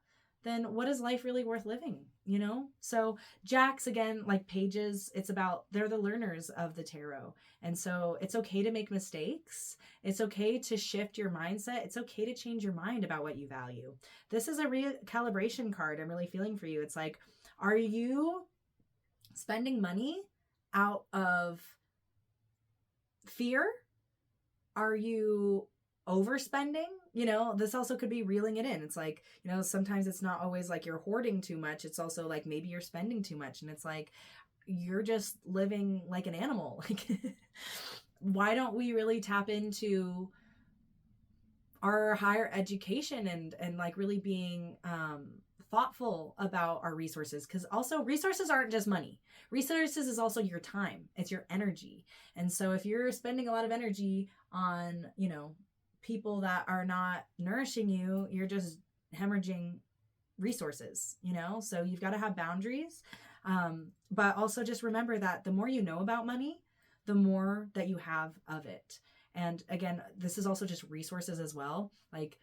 then what is life really worth living, you know? So Jacks, again, like pages, it's about, they're the learners of the tarot. And so it's okay to make mistakes. It's okay to shift your mindset. It's okay to change your mind about what you value. This is a recalibration card I'm really feeling for you. It's like, are you spending money out of fear? Are you overspending? You know, this also could be reeling it in. It's like, you know, sometimes it's not always like you're hoarding too much. It's also like maybe you're spending too much, and it's like you're just living like an animal. Like, why don't we really tap into our higher education and like really being thoughtful about our resources? Because also, resources aren't just money. Resources is also your time. It's your energy. And so if you're spending a lot of energy on, you know, people that are not nourishing you, you're just hemorrhaging resources, you know? So you've got to have boundaries. But also just remember that the more you know about money, the more that you have of it. And again, this is also just resources as well. Like,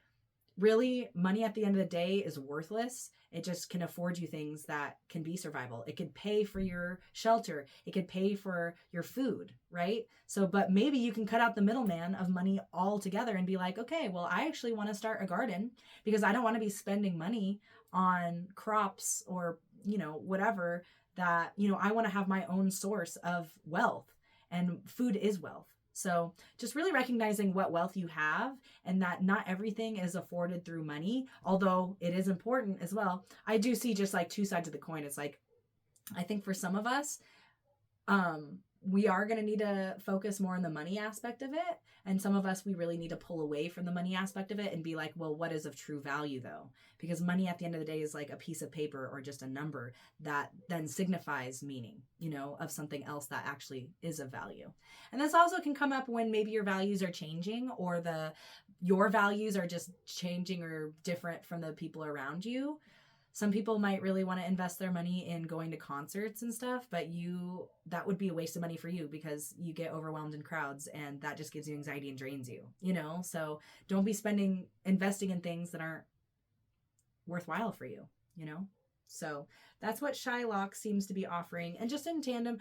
really, money at the end of the day is worthless. It just can afford you things that can be survival. It could pay for your shelter. It could pay for your food, right? So, but maybe you can cut out the middleman of money altogether and be like, okay, well, I actually want to start a garden because I don't want to be spending money on crops or, you know, whatever that, you know, I want to have my own source of wealth, and food is wealth. So just really recognizing what wealth you have, and that not everything is afforded through money, although it is important as well. I do see just like two sides of the coin. It's like, I think for some of us, we are going to need to focus more on the money aspect of it. And some of us, we really need to pull away from the money aspect of it and be like, well, what is of true value though? Because money at the end of the day is like a piece of paper or just a number that then signifies meaning, you know, of something else that actually is of value. And this also can come up when maybe your values are changing, or your values are just changing or different from the people around you. Some people might really want to invest their money in going to concerts and stuff, but that would be a waste of money for you, because you get overwhelmed in crowds and that just gives you anxiety and drains you, you know? So don't be investing in things that aren't worthwhile for you, you know? So that's what Shylock seems to be offering. And just in tandem,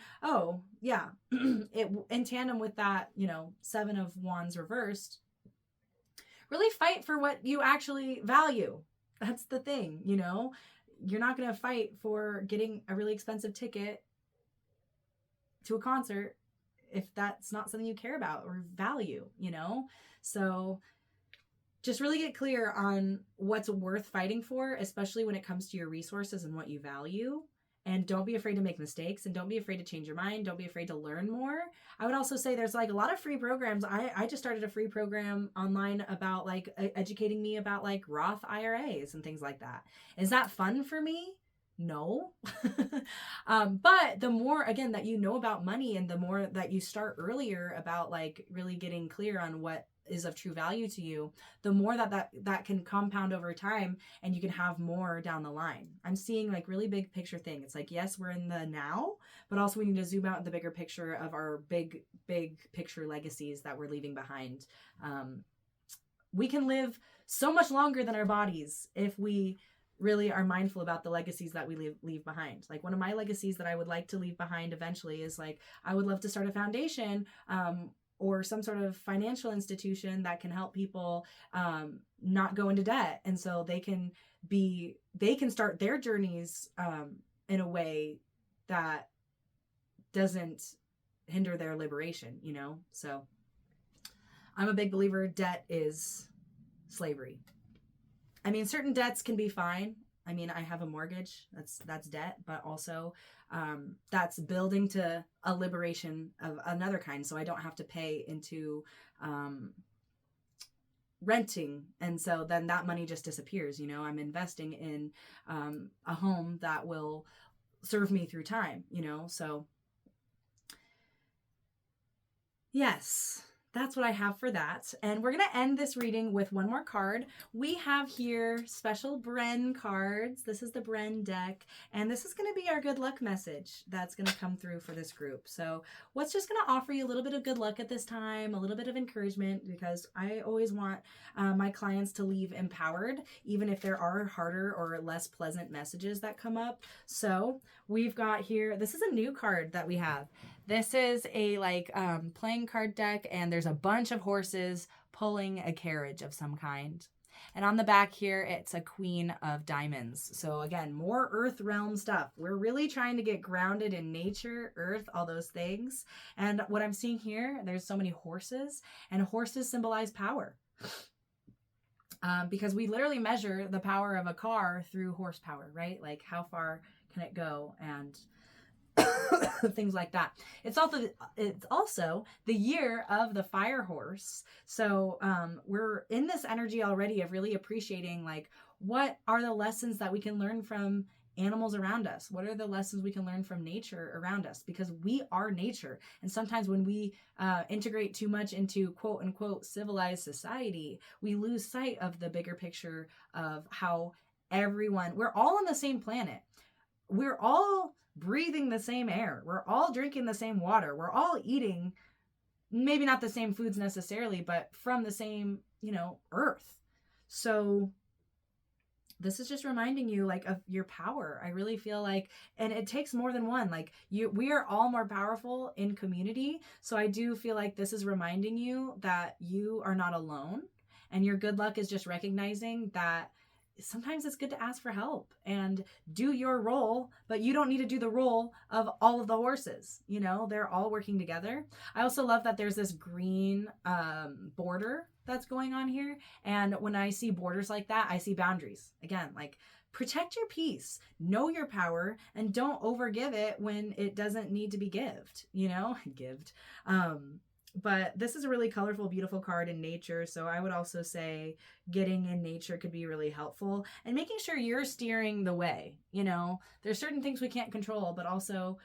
in tandem with that, you know, 7 of Wands reversed, really fight for what you actually value. That's the thing, you know, you're not going to fight for getting a really expensive ticket to a concert if that's not something you care about or value, you know? So just really get clear on what's worth fighting for, especially when it comes to your resources and what you value. And don't be afraid to make mistakes, and don't be afraid to change your mind. Don't be afraid to learn more. I would also say there's like a lot of free programs. I just started a free program online about like educating me about like Roth IRAs and things like that. Is that fun for me? No. But the more, again, that you know about money, and the more that you start earlier about like really getting clear on what is of true value to you, the more that can compound over time, and you can have more down the line. I'm seeing like really big picture thing. It's like, yes, we're in the now, but also we need to zoom out in the bigger picture of our big picture legacies that we're leaving behind. We can live so much longer than our bodies if we really are mindful about the legacies that we leave behind. Like one of my legacies that I would like to leave behind eventually is like, I would love to start a foundation, or some sort of financial institution that can help people not go into debt. And so they can start their journeys in a way that doesn't hinder their liberation, you know? So I'm a big believer debt is slavery. I mean, certain debts can be fine. I mean, I have a mortgage, that's debt, but also that's building to a liberation of another kind. So I don't have to pay into renting. And so then that money just disappears. You know, I'm investing in a home that will serve me through time, you know? So yes, that's what I have for that. And we're going to end this reading with one more card. We have here special Bren cards. This is the Bren deck. And this is going to be our good luck message that's going to come through for this group. So what's just going to offer you a little bit of good luck at this time, a little bit of encouragement, because I always want my clients to leave empowered, even if there are harder or less pleasant messages that come up. So we've got here, this is a new card that we have. This is a playing card deck, and there's a bunch of horses pulling a carriage of some kind. And on the back here, it's a Queen of Diamonds. So again, more earth realm stuff. We're really trying to get grounded in nature, earth, all those things. And what I'm seeing here, there's so many horses, and horses symbolize power. Because we literally measure the power of a car through horsepower, right? Like how far can it go, and things like that. It's also the year of the fire horse. So we're in this energy already of really appreciating like, what are the lessons that we can learn from animals around us? What are the lessons we can learn from nature around us? Because we are nature. And sometimes when we integrate too much into quote unquote civilized society, we lose sight of the bigger picture of how we're all on the same planet. We're all breathing the same air. We're all drinking the same water. We're all eating, maybe not the same foods necessarily, but from the same, earth. So this is just reminding you like of your power. I really feel like, and it takes more than one, we are all more powerful in community. So I do feel like this is reminding you that you are not alone, and your good luck is just recognizing that sometimes it's good to ask for help and do your role, but you don't need to do the role of all of the horses. You know, they're all working together. I also love that there's this green border that's going on here. And when I see borders like that, I see boundaries. Again, like, protect your peace, know your power, and don't overgive it when it doesn't need to be gived, you know, gived. But this is a really colorful, beautiful card in nature. So I would also say getting in nature could be really helpful, and making sure you're steering the way. You know, there's certain things we can't control, but also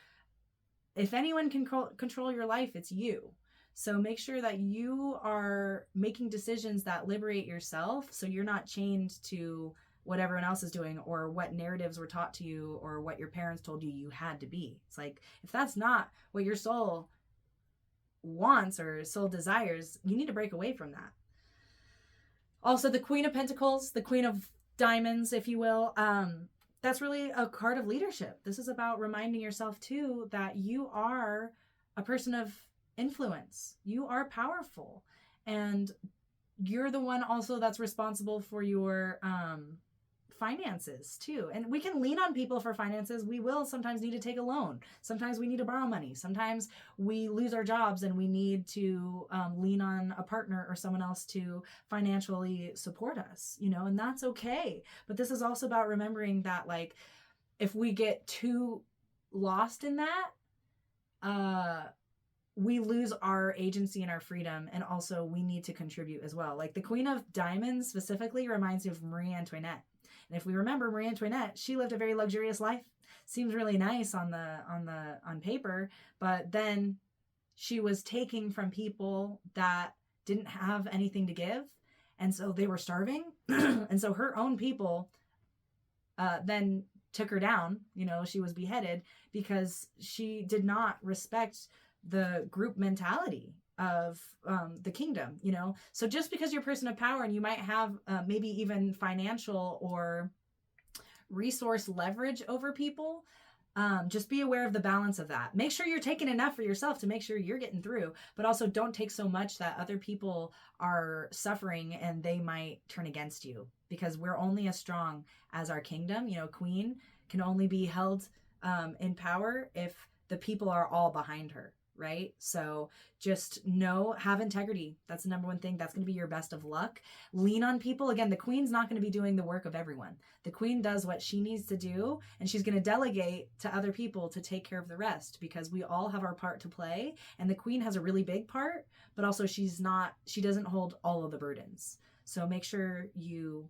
if anyone can control your life, it's you. So make sure that you are making decisions that liberate yourself, so you're not chained to what everyone else is doing, or what narratives were taught to you, or what your parents told you you had to be. It's like, if that's not what your soul wants or soul desires, you need to break away from that. Also, the Queen of Pentacles, the Queen of Diamonds, if you will, that's really a card of leadership. This is about reminding yourself too that you are a person of influence. You are powerful, and you're the one also that's responsible for your finances too. And we can lean on people for finances. We will sometimes need to take a loan. Sometimes we need to borrow money. Sometimes we lose our jobs and we need to lean on a partner or someone else to financially support us, you know, and that's okay. But this is also about remembering that, like, if we get too lost in that, we lose our agency and our freedom, and also we need to contribute as well. Like, the Queen of Diamonds specifically reminds me of Marie Antoinette. And if we remember, Marie Antoinette, she lived a very luxurious life. Seems really nice on paper, but then she was taking from people that didn't have anything to give, and so they were starving. And so her own people then took her down. You know, she was beheaded because she did not respect the group mentality of the kingdom, you know. So just because you're a person of power and you might have maybe even financial or resource leverage over people, just be aware of the balance of that. Make sure you're taking enough for yourself to make sure you're getting through, but also don't take so much that other people are suffering and they might turn against you, because we're only as strong as our kingdom. You know, queen can only be held in power if the people are all behind her, right? So just know, have integrity. That's the number one thing. That's going to be your best of luck. Lean on people. Again, the queen's not going to be doing the work of everyone. The queen does what she needs to do, and she's going to delegate to other people to take care of the rest, because we all have our part to play. And the queen has a really big part, but also she doesn't hold all of the burdens. So make sure you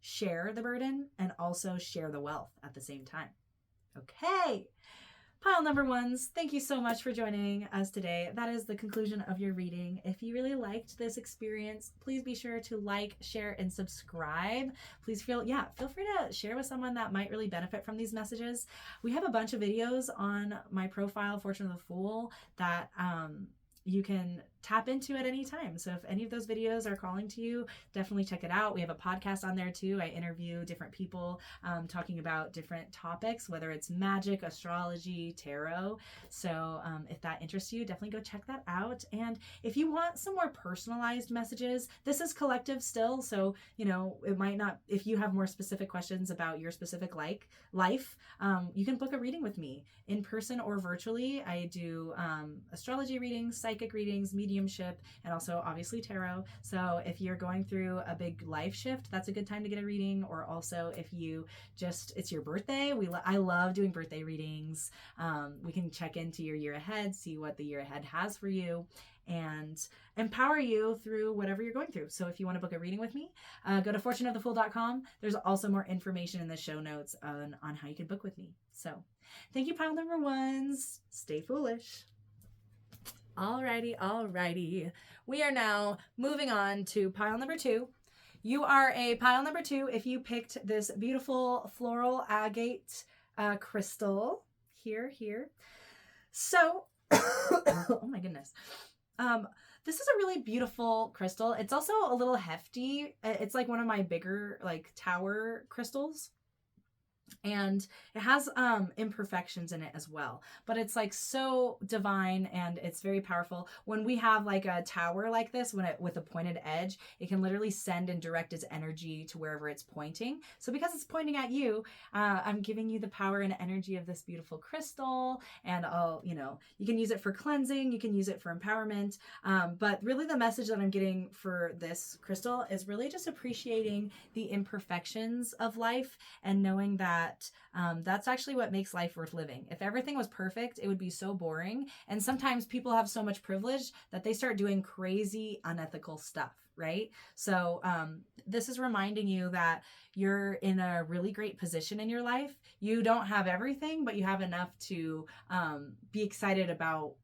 share the burden and also share the wealth at the same time. Okay. Pile number ones, thank you so much for joining us today. That is the conclusion of your reading. If you really liked this experience, please be sure to like, share, and subscribe. Please feel free to share with someone that might really benefit from these messages. We have a bunch of videos on my profile, Fortune of the Fool, that you can tap into at any time. So if any of those videos are calling to you, definitely check it out. We have a podcast on there too. I interview different people talking about different topics, whether it's magic, astrology, tarot. So if that interests you, definitely go check that out. And if you want some more personalized messages, this is collective still. So, you know, it might not, if you have more specific questions about your specific life, you can book a reading with me in person or virtually. I do astrology readings, psychic readings, mediumship, and also obviously tarot. So if you're going through a big life shift, that's a good time to get a reading. Or also if you it's your birthday, I love doing birthday readings. We can check into your year ahead, see what the year ahead has for you, and empower you through whatever you're going through. So if you want to book a reading with me, go to fortuneofthefool.com. There's also more information in the show notes on how you can book with me. So thank you, pile number ones. Stay foolish. Alrighty. We are now moving on to pile number two. You are a pile number two if you picked this beautiful floral agate crystal here. So, oh my goodness. This is a really beautiful crystal. It's also a little hefty. It's like one of my bigger, like, tower crystals. and it has imperfections in it as well, but it's like so divine and it's very powerful. When we have like a tower like this, when it with a pointed edge, it can literally send and direct its energy to wherever it's pointing. So because it's pointing at you, I'm giving you the power and energy of this beautiful crystal. And you can use it for cleansing, you can use it for empowerment, but really the message that I'm getting for this crystal is really just appreciating the imperfections of life and knowing that that's actually what makes life worth living. If everything was perfect, it would be so boring. And sometimes people have so much privilege that they start doing crazy, unethical stuff, right? So this is reminding you that you're in a really great position in your life. You don't have everything, but you have enough to be excited about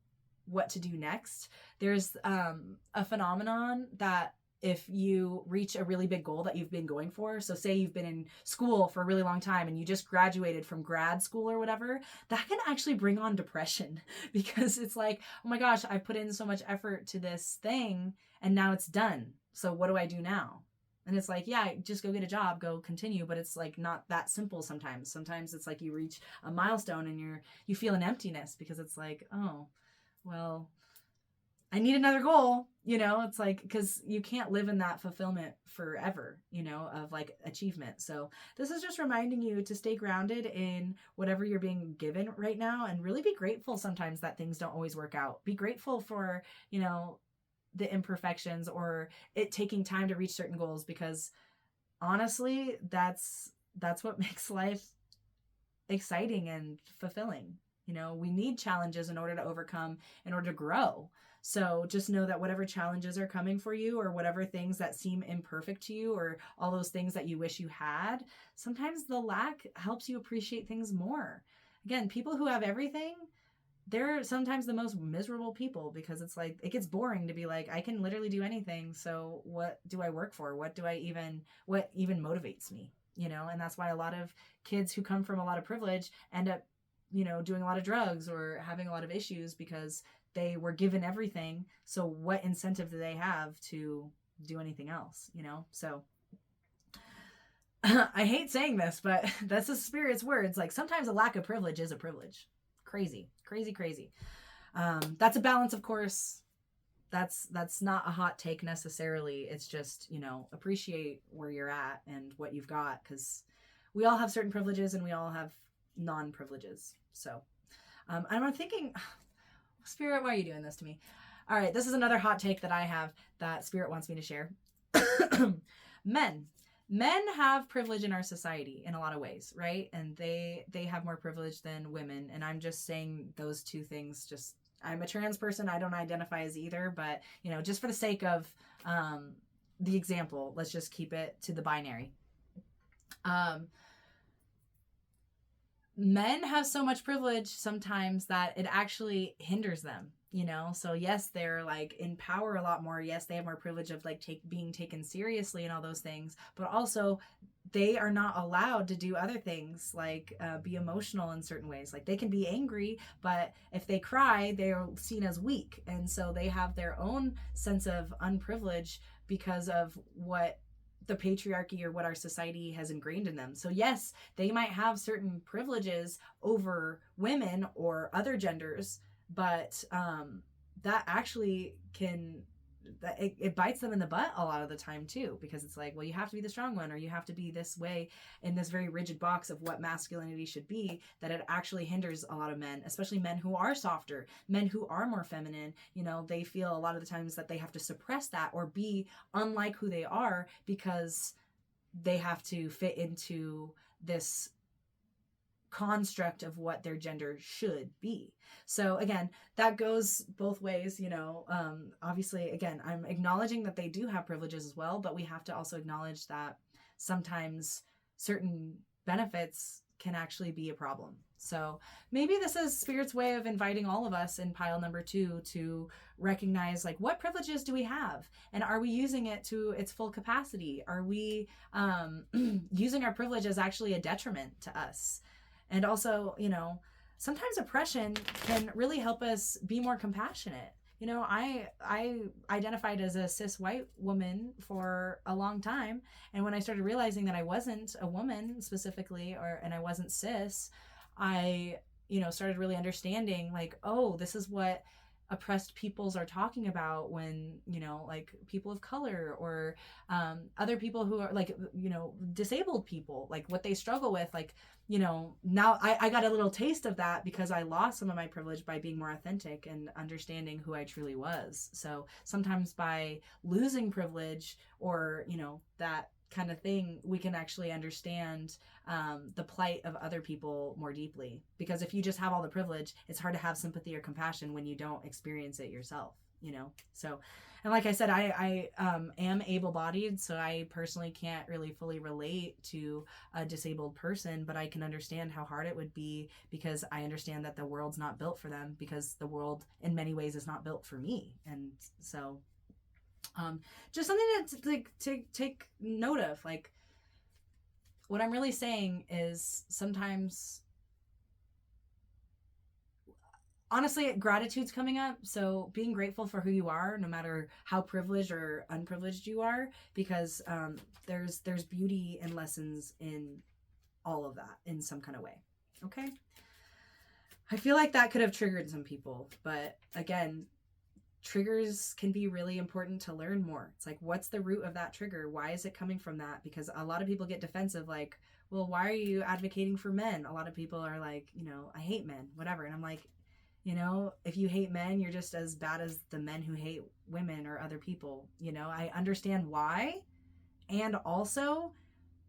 what to do next. There's a phenomenon that if you reach a really big goal that you've been going for, so say you've been in school for a really long time and you just graduated from grad school or whatever, that can actually bring on depression because it's like, oh my gosh, I put in so much effort to this thing and now it's done. So what do I do now? And it's like, yeah, just go get a job, go continue. But it's like not that simple sometimes. Sometimes it's like you reach a milestone and you feel an emptiness because it's like, oh, well, I need another goal, it's like, because you can't live in that fulfillment forever, of like achievement. So this is just reminding you to stay grounded in whatever you're being given right now and really be grateful sometimes that things don't always work out. Be grateful for, the imperfections or it taking time to reach certain goals, because honestly, that's what makes life exciting and fulfilling. We need challenges in order to overcome, in order to grow. So just know that whatever challenges are coming for you or whatever things that seem imperfect to you or all those things that you wish you had, sometimes the lack helps you appreciate things more. Again, people who have everything, they're sometimes the most miserable people because it's like, it gets boring to be like, I can literally do anything. So what do I work for? What even motivates me? And that's why a lot of kids who come from a lot of privilege end up doing a lot of drugs or having a lot of issues because they were given everything. So what incentive do they have to do anything else, So I hate saying this, but that's the spirit's words. Like sometimes a lack of privilege is a privilege. Crazy, crazy, crazy. That's a balance, of course. That's not a hot take necessarily. It's just, appreciate where you're at and what you've got, because we all have certain privileges and we all have non-privileges. So I'm thinking, Spirit, why are you doing this to me? All right, this is another hot take that I have that Spirit wants me to share. Men have privilege in our society in a lot of ways, right? And they have more privilege than women. And I'm just saying those two things. Just, I'm a trans person. I don't identify as either, but just for the sake of the example, let's just keep it to the binary. Men have so much privilege sometimes that it actually hinders them, so yes, they're like in power a lot more. Yes, they have more privilege of like being taken seriously and all those things, but also they are not allowed to do other things like be emotional in certain ways. Like they can be angry, but if they cry, they're seen as weak, and so they have their own sense of unprivilege because of what the patriarchy or what our society has ingrained in them. So yes, they might have certain privileges over women or other genders, but that actually it bites them in the butt a lot of the time too, because it's like, well, you have to be the strong one, or you have to be this way in this very rigid box of what masculinity should be, that it actually hinders a lot of men, especially men who are softer, men who are more feminine. They feel a lot of the times that they have to suppress that or be unlike who they are because they have to fit into this construct of what their gender should be. So again, that goes both ways, obviously, again, I'm acknowledging that they do have privileges as well, but we have to also acknowledge that sometimes certain benefits can actually be a problem. So maybe this is Spirit's way of inviting all of us in pile number 2 to recognize, like, what privileges do we have? And are we using it to its full capacity? Are we using our privilege as actually a detriment to us? And also, sometimes oppression can really help us be more compassionate. I identified as a cis white woman for a long time, and when I started realizing that I wasn't a woman specifically, and I wasn't cis, I started really understanding, like, oh, this is what oppressed peoples are talking about when, like people of color, or other people who are like, disabled people, like what they struggle with. Like, now I got a little taste of that because I lost some of my privilege by being more authentic and understanding who I truly was. So sometimes by losing privilege, or, that kind of thing, we can actually understand the plight of other people more deeply. Because if you just have all the privilege, it's hard to have sympathy or compassion when you don't experience it yourself, So, and like I said, I am able-bodied, so I personally can't really fully relate to a disabled person, but I can understand how hard it would be, because I understand that the world's not built for them, because the world in many ways is not built for me. And so just something to take note of. Like, what I'm really saying is, sometimes, honestly, gratitude's coming up. So being grateful for who you are, no matter how privileged or unprivileged you are, because there's beauty and lessons in all of that in some kind of way. Okay. I feel like that could have triggered some people, but again, triggers can be really important to learn more. It's like, what's the root of that trigger? Why is it coming from that? Because a lot of people get defensive, like, well, why are you advocating for men? A lot of people are like, I hate men, whatever. And I'm like, if you hate men, you're just as bad as the men who hate women or other people. I understand why. And also,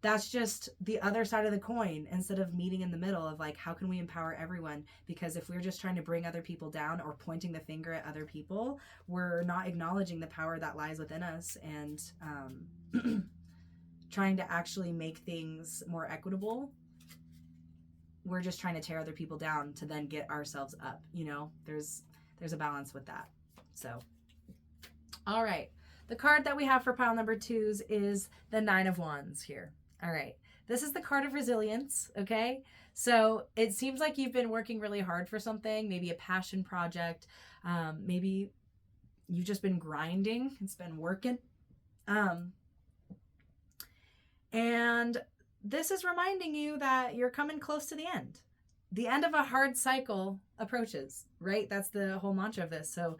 that's just the other side of the coin, instead of meeting in the middle of, like, how can we empower everyone? Because if we're just trying to bring other people down or pointing the finger at other people, we're not acknowledging the power that lies within us, and trying to actually make things more equitable. We're just trying to tear other people down to then get ourselves up. There's a balance with that. So, all right. The card that we have for pile number 2s is the 9 of Wands here. All right. This is the card of resilience, okay? So it seems like you've been working really hard for something, maybe a passion project. Maybe you've just been grinding. It's been working. And this is reminding you that you're coming close to the end. The end of a hard cycle approaches, right? That's the whole mantra of this. So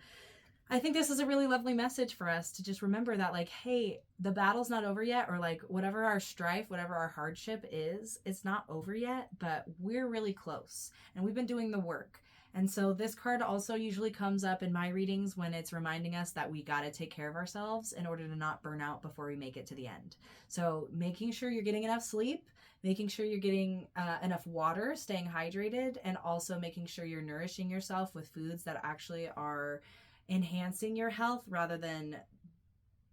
I think this is a really lovely message for us to just remember that, like, hey, the battle's not over yet, or like whatever our strife, whatever our hardship is, it's not over yet, but we're really close and we've been doing the work. And so this card also usually comes up in my readings when it's reminding us that we got to take care of ourselves in order to not burn out before we make it to the end. So making sure you're getting enough sleep, making sure you're getting enough water, staying hydrated, and also making sure you're nourishing yourself with foods that actually are enhancing your health rather than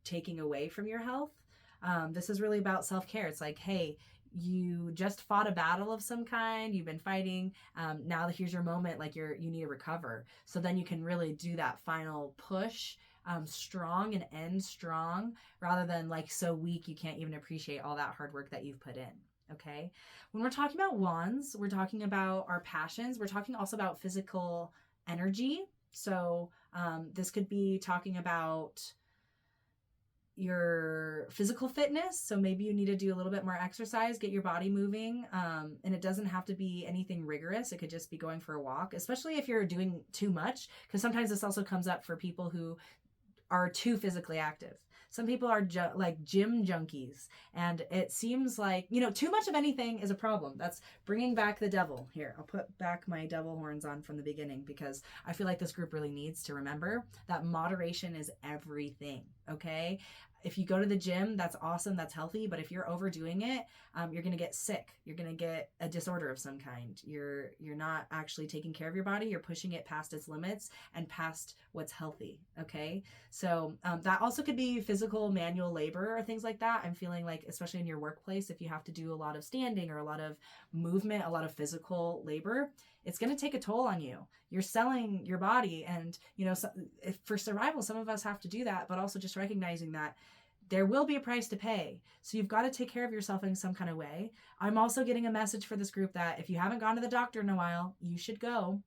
taking away from your health. This is really about self-care. It's like, hey, you just fought a battle of some kind, you've been fighting, now here's your moment, like you need to recover, so then you can really do that final push strong and end strong, rather than like so weak you can't even appreciate all that hard work that you've put in. Okay, when we're talking about wands, we're talking about our passions. We're talking also about physical energy. So this could be talking about your physical fitness. So maybe you need to do a little bit more exercise, get your body moving. And it doesn't have to be anything rigorous. It could just be going for a walk, especially if you're doing too much, because sometimes this also comes up for people who are too physically active. Some people are like gym junkies, and it seems like, too much of anything is a problem. That's bringing back the devil. Here, I'll put back my devil horns on from the beginning, because I feel like this group really needs to remember that moderation is everything, okay? If you go to the gym, that's awesome, that's healthy, but if you're overdoing it, you're going to get sick. You're going to get a disorder of some kind. You're not actually taking care of your body. You're pushing it past its limits and past what's healthy, okay? So that also could be physical manual labor or things like that. I'm feeling like, especially in your workplace, if you have to do a lot of standing or a lot of movement, a lot of physical labor, it's going to take a toll on you. You're selling your body, and for survival, some of us have to do that, but also just recognizing that there will be a price to pay. So you've got to take care of yourself in some kind of way. I'm also getting a message for this group that if you haven't gone to the doctor in a while, you should go.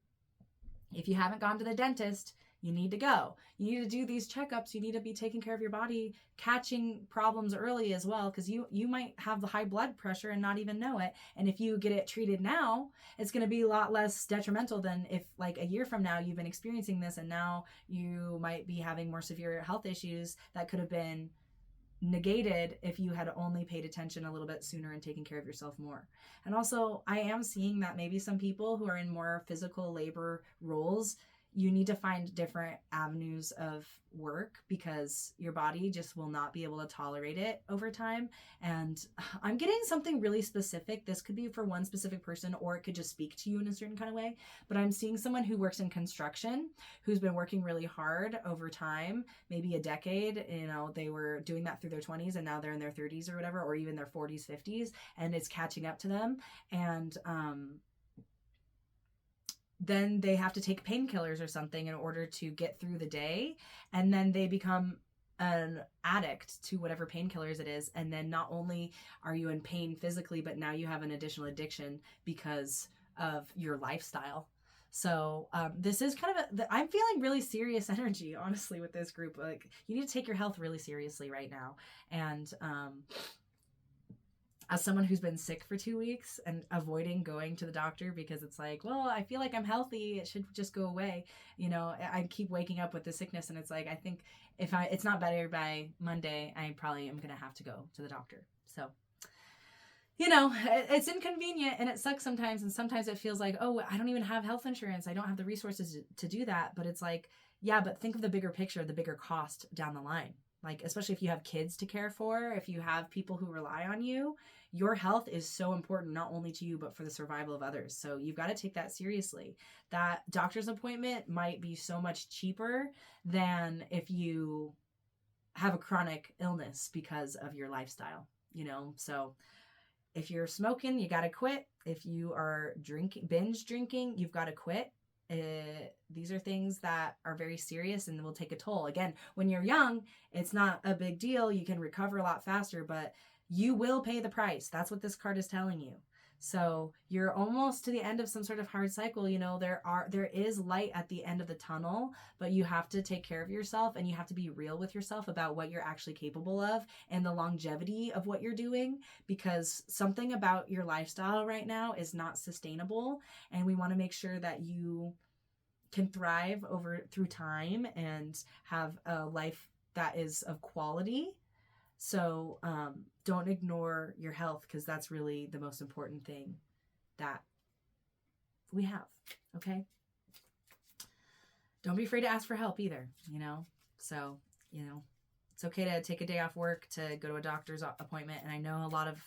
If you haven't gone to the dentist, you need to go. You need to do these checkups. You need to be taking care of your body, catching problems early as well, because you might have the high blood pressure and not even know it. And if you get it treated now, it's going to be a lot less detrimental than if like a year from now you've been experiencing this and now you might be having more severe health issues that could have been negated if you had only paid attention a little bit sooner and taken care of yourself more. And also, I am seeing that maybe some people who are in more physical labor roles, you need to find different avenues of work because your body just will not be able to tolerate it over time. And I'm getting something really specific. This could be for one specific person, or it could just speak to you in a certain kind of way. But I'm seeing someone who works in construction, who's been working really hard over time, maybe a decade. You know, they were doing that through their 20s and now they're in their 30s or whatever, or even their 40s, 50s, and it's catching up to them. And, then they have to take painkillers or something in order to get through the day. And then they become an addict to whatever painkillers it is. And then not only are you in pain physically, but now you have an additional addiction because of your lifestyle. So this is kind of I'm feeling really serious energy, honestly, with this group. Like, you need to take your health really seriously right now. And as someone who's been sick for 2 weeks and avoiding going to the doctor because it's like, well, I feel like I'm healthy, it should just go away. You know, I keep waking up with the sickness, and it's like, I think if it's not better by Monday, I probably am going to have to go to the doctor. So, you know, it's inconvenient and it sucks sometimes. And sometimes it feels like, oh, I don't even have health insurance. I don't have the resources to do that. But it's like, yeah, but think of the bigger picture, the bigger cost down the line. Like, especially if you have kids to care for, if you have people who rely on you, your health is so important, not only to you, but for the survival of others. So you've got to take that seriously. That doctor's appointment might be so much cheaper than if you have a chronic illness because of your lifestyle, you know? So if you're smoking, you got to quit. If you are binge drinking, you've got to quit. These are things that are very serious and will take a toll. Again, when you're young, it's not a big deal. You can recover a lot faster, but you will pay the price. That's what this card is telling you. So you're almost to the end of some sort of hard cycle. You know, there is light at the end of the tunnel, but you have to take care of yourself and you have to be real with yourself about what you're actually capable of and the longevity of what you're doing, because something about your lifestyle right now is not sustainable. And we want to make sure that you can thrive through time and have a life that is of quality. So don't ignore your health, because that's really the most important thing that we have. Okay. Don't be afraid to ask for help either, you know? So, you know, it's okay to take a day off work to go to a doctor's appointment. And I know a lot of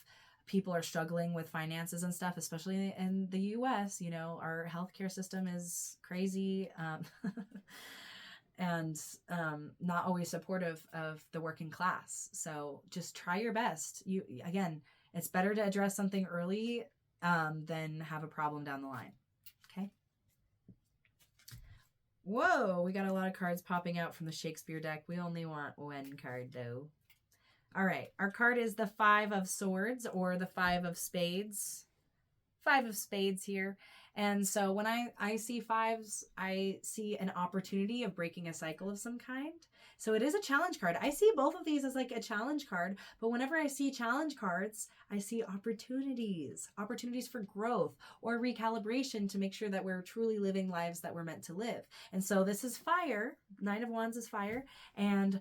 people are struggling with finances and stuff, especially in the US. You know, our healthcare system is crazy. And not always supportive of the working class. So just try your best. Again, it's better to address something early than have a problem down the line. Okay. Whoa, we got a lot of cards popping out from the Shakespeare deck. We only want one card though. All right, our card is the 5 of Swords, or the 5 of Spades. 5 of Spades here. And so when I see 5s, I see an opportunity of breaking a cycle of some kind. So it is a challenge card. I see both of these as like a challenge card, but whenever I see challenge cards, I see opportunities for growth or recalibration to make sure that we're truly living lives that we're meant to live. And so this is fire. 9 of Wands is fire, and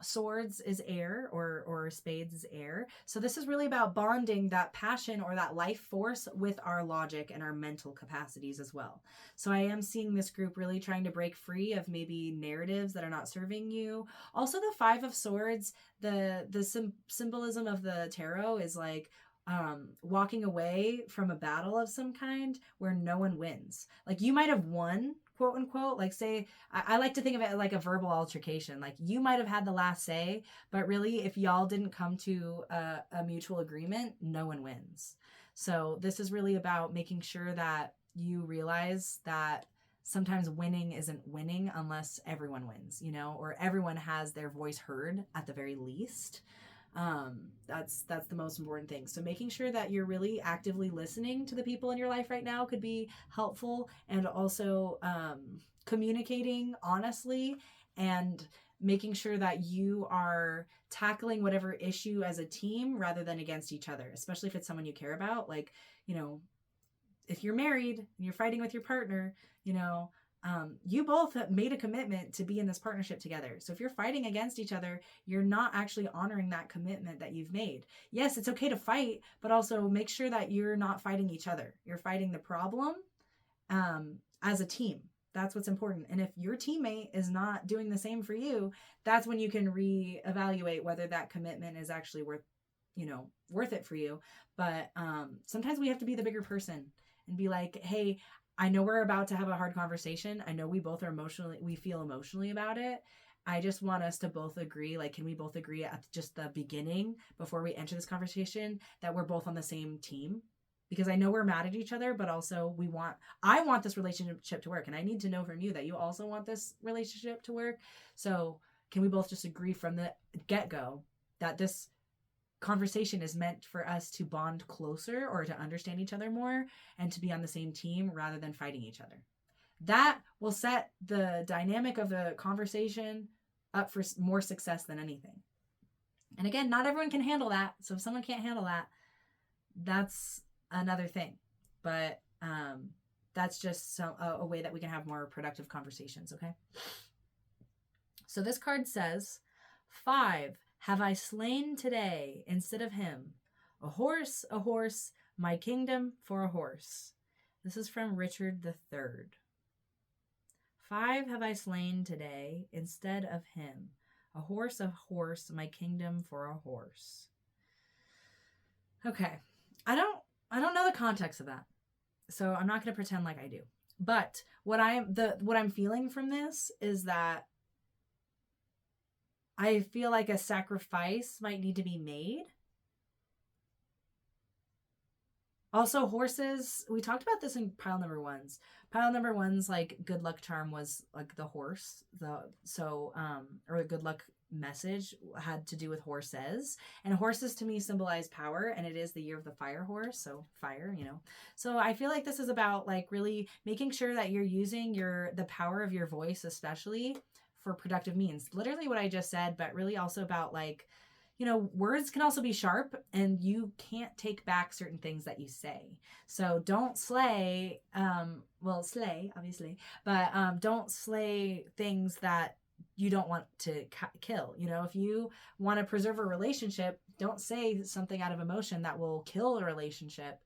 Swords is air, or Spades is air. So this is really about bonding that passion or that life force with our logic and our mental capacities as well. So I am seeing this group really trying to break free of maybe narratives that are not serving you. Also, the 5 of Swords, the symbolism of the tarot is like walking away from a battle of some kind where no one wins. Like, you might have won, quote unquote, like, say, I like to think of it like a verbal altercation. Like, you might have had the last say, but really, if y'all didn't come to a mutual agreement, no one wins. So this is really about making sure that you realize that sometimes winning isn't winning unless everyone wins, you know, or everyone has their voice heard at the very least. That's the most important thing. So making sure that you're really actively listening to the people in your life right now could be helpful, and also communicating honestly and making sure that you are tackling whatever issue as a team rather than against each other, especially if it's someone you care about. Like, you know, if you're married and you're fighting with your partner, you know, you both have made a commitment to be in this partnership together. So if you're fighting against each other, you're not actually honoring that commitment that you've made. Yes, it's okay to fight, but also make sure that you're not fighting each other. You're fighting the problem as a team. That's what's important. And if your teammate is not doing the same for you, that's when you can reevaluate whether that commitment is actually worth it for you. But sometimes we have to be the bigger person and be like, hey, I know we're about to have a hard conversation. I know we both are we feel emotionally about it. I just want us to both agree, like, can we both agree at just the beginning before we enter this conversation that we're both on the same team? Because I know we're mad at each other, but also I want this relationship to work. And I need to know from you that you also want this relationship to work. So can we both just agree from the get-go that this conversation is meant for us to bond closer or to understand each other more and to be on the same team rather than fighting each other? That will set the dynamic of the conversation up for more success than anything. And again, not everyone can handle that. So if someone can't handle that, that's another thing. But that's just a way that we can have more productive conversations, okay? So this card says, 5 have I slain today instead of him. A horse, my kingdom for a horse. This is from Richard III. 5 have I slain today instead of him. A horse, my kingdom for a horse. Okay. I don't know the context of that, so I'm not going to pretend like I do. But what I'm feeling from this is that I feel like a sacrifice might need to be made. Also, horses, we talked about this in pile number 1s. Pile number 1's like good luck charm was like the horse. Or a good luck message had to do with horses. And horses to me symbolize power, and it is the year of the fire horse, so fire, you know. So I feel like this is about like really making sure that you're using the power of your voice, especially for productive means. Literally what I just said, but really also about like, you know, words can also be sharp, and you can't take back certain things that you say. So don't slay, slay, obviously, but don't slay things that you don't want to kill. You know, if you want to preserve a relationship, don't say something out of emotion that will kill a relationship.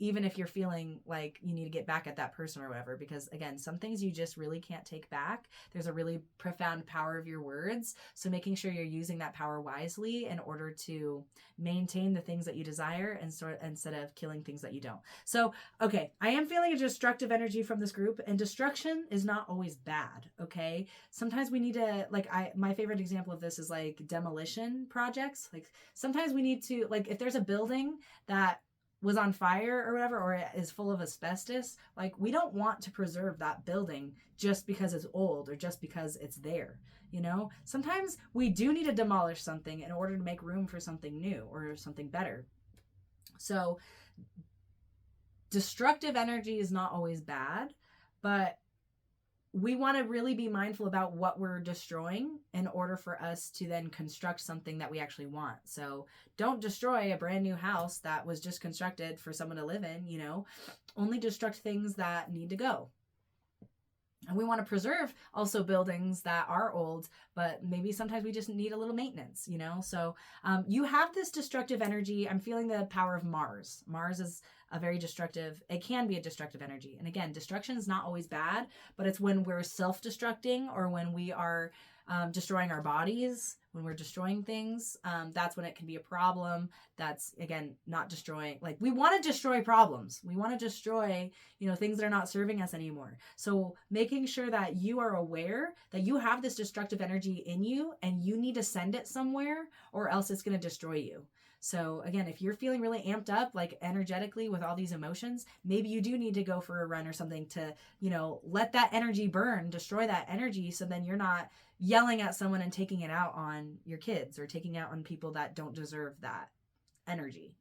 Even if you're feeling like you need to get back at that person or whatever, because again, some things you just really can't take back. There's a really profound power of your words. So making sure you're using that power wisely in order to maintain the things that you desire instead of killing things that you don't. So, okay, I am feeling a destructive energy from this group, and destruction is not always bad. Okay. Sometimes we need to, my favorite example of this is like demolition projects. Like sometimes we need to, like, if there's a building that was on fire or whatever, or is full of asbestos, like we don't want to preserve that building just because it's old or just because it's there. You know, sometimes we do need to demolish something in order to make room for something new or something better. So destructive energy is not always bad, but we want to really be mindful about what we're destroying in order for us to then construct something that we actually want. So don't destroy a brand new house that was just constructed for someone to live in, you know, only destruct things that need to go. And we want to preserve also buildings that are old, but maybe sometimes we just need a little maintenance, you know? So you have this destructive energy. I'm feeling the power of Mars. Mars is it can be a destructive energy. And again, destruction is not always bad, but it's when we're self-destructing or when we are destroying our bodies, when we're destroying things, that's when it can be a problem. That's, again, not destroying. Like, we want to destroy problems. We want to destroy, you know, things that are not serving us anymore. So making sure that you are aware that you have this destructive energy in you and you need to send it somewhere or else it's going to destroy you. So again, if you're feeling really amped up, like energetically with all these emotions, maybe you do need to go for a run or something to, let that energy burn, destroy that energy. So then you're not yelling at someone and taking it out on your kids or taking out on people that don't deserve that energy.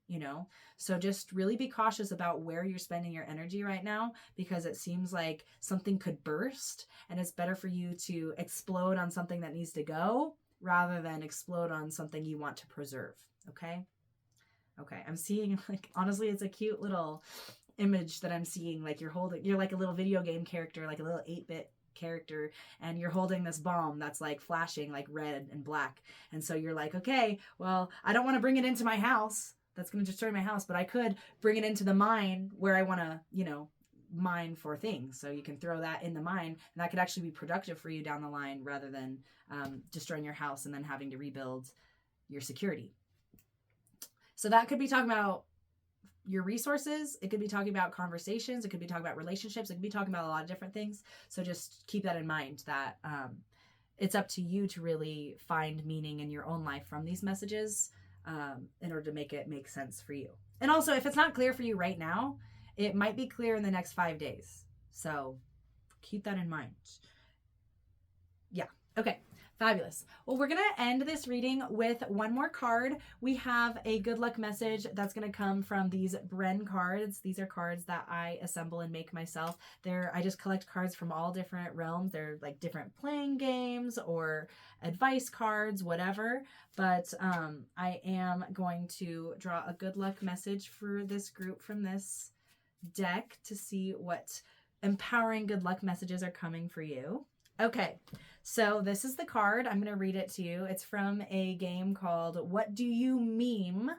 So just really be cautious about where you're spending your energy right now, because it seems like something could burst, and it's better for you to explode on something that needs to go rather than explode on something you want to preserve. Okay, I'm seeing, like, honestly, it's a cute little image that I'm seeing. Like, you're like a little video game character, like a little 8-bit character, and you're holding this bomb that's like flashing like red and black. And so you're like, okay, well, I don't want to bring it into my house. That's going to destroy my house, but I could bring it into the mine where I want to, mine for things. So you can throw that in the mine, and that could actually be productive for you down the line rather than destroying your house and then having to rebuild your security. So that could be talking about your resources. It could be talking about conversations. It could be talking about relationships. It could be talking about a lot of different things. So just keep that in mind, that it's up to you to really find meaning in your own life from these messages in order to make it make sense for you. And also, if it's not clear for you right now, it might be clear in the next 5 days. So keep that in mind. Yeah. Okay. Fabulous. Well, we're going to end this reading with one more card. We have a good luck message that's going to come from these Bren cards. These are cards that I assemble and make myself. I just collect cards from all different realms. They're like different playing games or advice cards, whatever. But I am going to draw a good luck message for this group from this deck to see what empowering good luck messages are coming for you. Okay, so this is the card. I'm going to read it to you. It's from a game called What Do You Meme?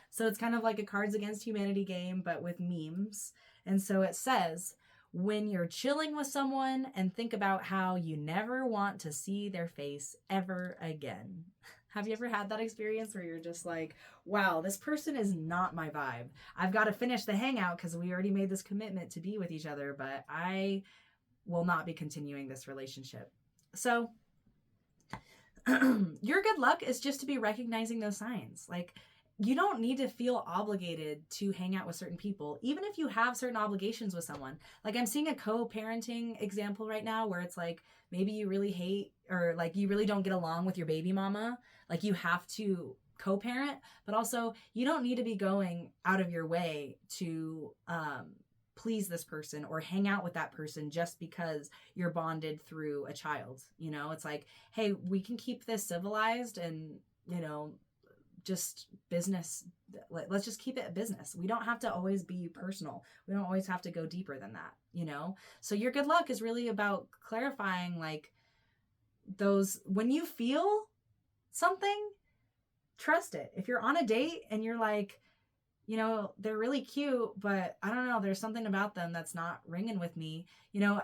So it's kind of like a Cards Against Humanity game, but with memes. And so it says, when you're chilling with someone and think about how you never want to see their face ever again. Have you ever had that experience where you're just like, wow, this person is not my vibe. I've got to finish the hangout because we already made this commitment to be with each other, but I will not be continuing this relationship. So your good luck is just to be recognizing those signs. Like, you don't need to feel obligated to hang out with certain people, even if you have certain obligations with someone. Like, I'm seeing a co-parenting example right now where it's like, maybe you really hate, or like you really don't get along with your baby mama. Like, you have to co-parent, but also you don't need to be going out of your way to please this person or hang out with that person just because you're bonded through a child. It's like, hey, we can keep this civilized and, just business. Let's just keep it a business. We don't have to always be personal. We don't always have to go deeper than that, So your good luck is really about clarifying, like, those, when you feel something, trust it. If you're on a date and you're like, they're really cute, but I don't know, there's something about them that's not ringing with me.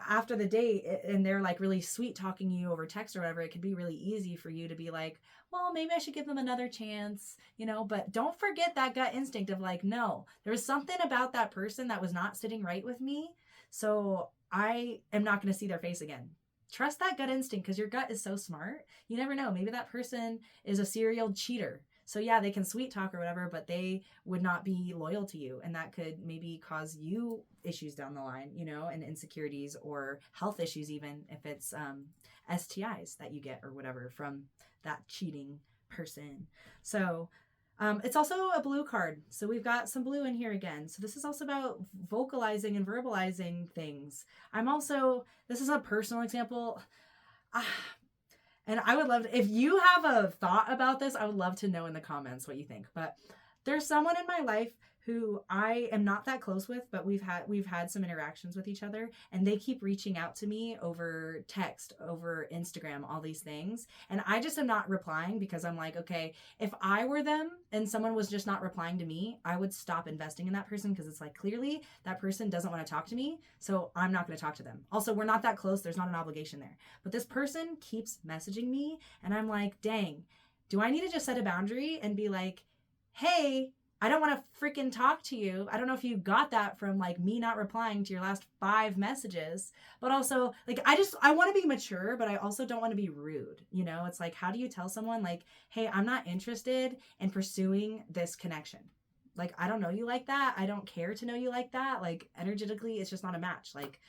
After the date and they're like really sweet talking you over text or whatever, it could be really easy for you to be like, well, maybe I should give them another chance, but don't forget that gut instinct of like, no, there was something about that person that was not sitting right with me. So I am not going to see their face again. Trust that gut instinct, because your gut is so smart. You never know. Maybe that person is a serial cheater. So yeah, they can sweet talk or whatever, but they would not be loyal to you. And that could maybe cause you issues down the line, and insecurities or health issues, even if it's STIs that you get or whatever from that cheating person. So it's also a blue card. So we've got some blue in here again. So this is also about vocalizing and verbalizing things. This is a personal example. And I would love to, if you have a thought about this, I would love to know in the comments what you think. But there's someone in my life who I am not that close with, but we've had some interactions with each other, and they keep reaching out to me over text, over Instagram, all these things. And I just am not replying because I'm like, okay, if I were them and someone was just not replying to me, I would stop investing in that person, because it's like, clearly that person doesn't want to talk to me, so I'm not going to talk to them. Also, we're not that close. There's not an obligation there. But this person keeps messaging me, and I'm like, dang, do I need to just set a boundary and be like, hey, I don't want to freaking talk to you. I don't know if you got that from like me not replying to your last 5 messages, but also like I want to be mature, but I also don't want to be rude. You know, it's like, how do you tell someone like, hey, I'm not interested in pursuing this connection? Like, I don't know you like that. I don't care to know you like that. Like, energetically, it's just not a match. Like,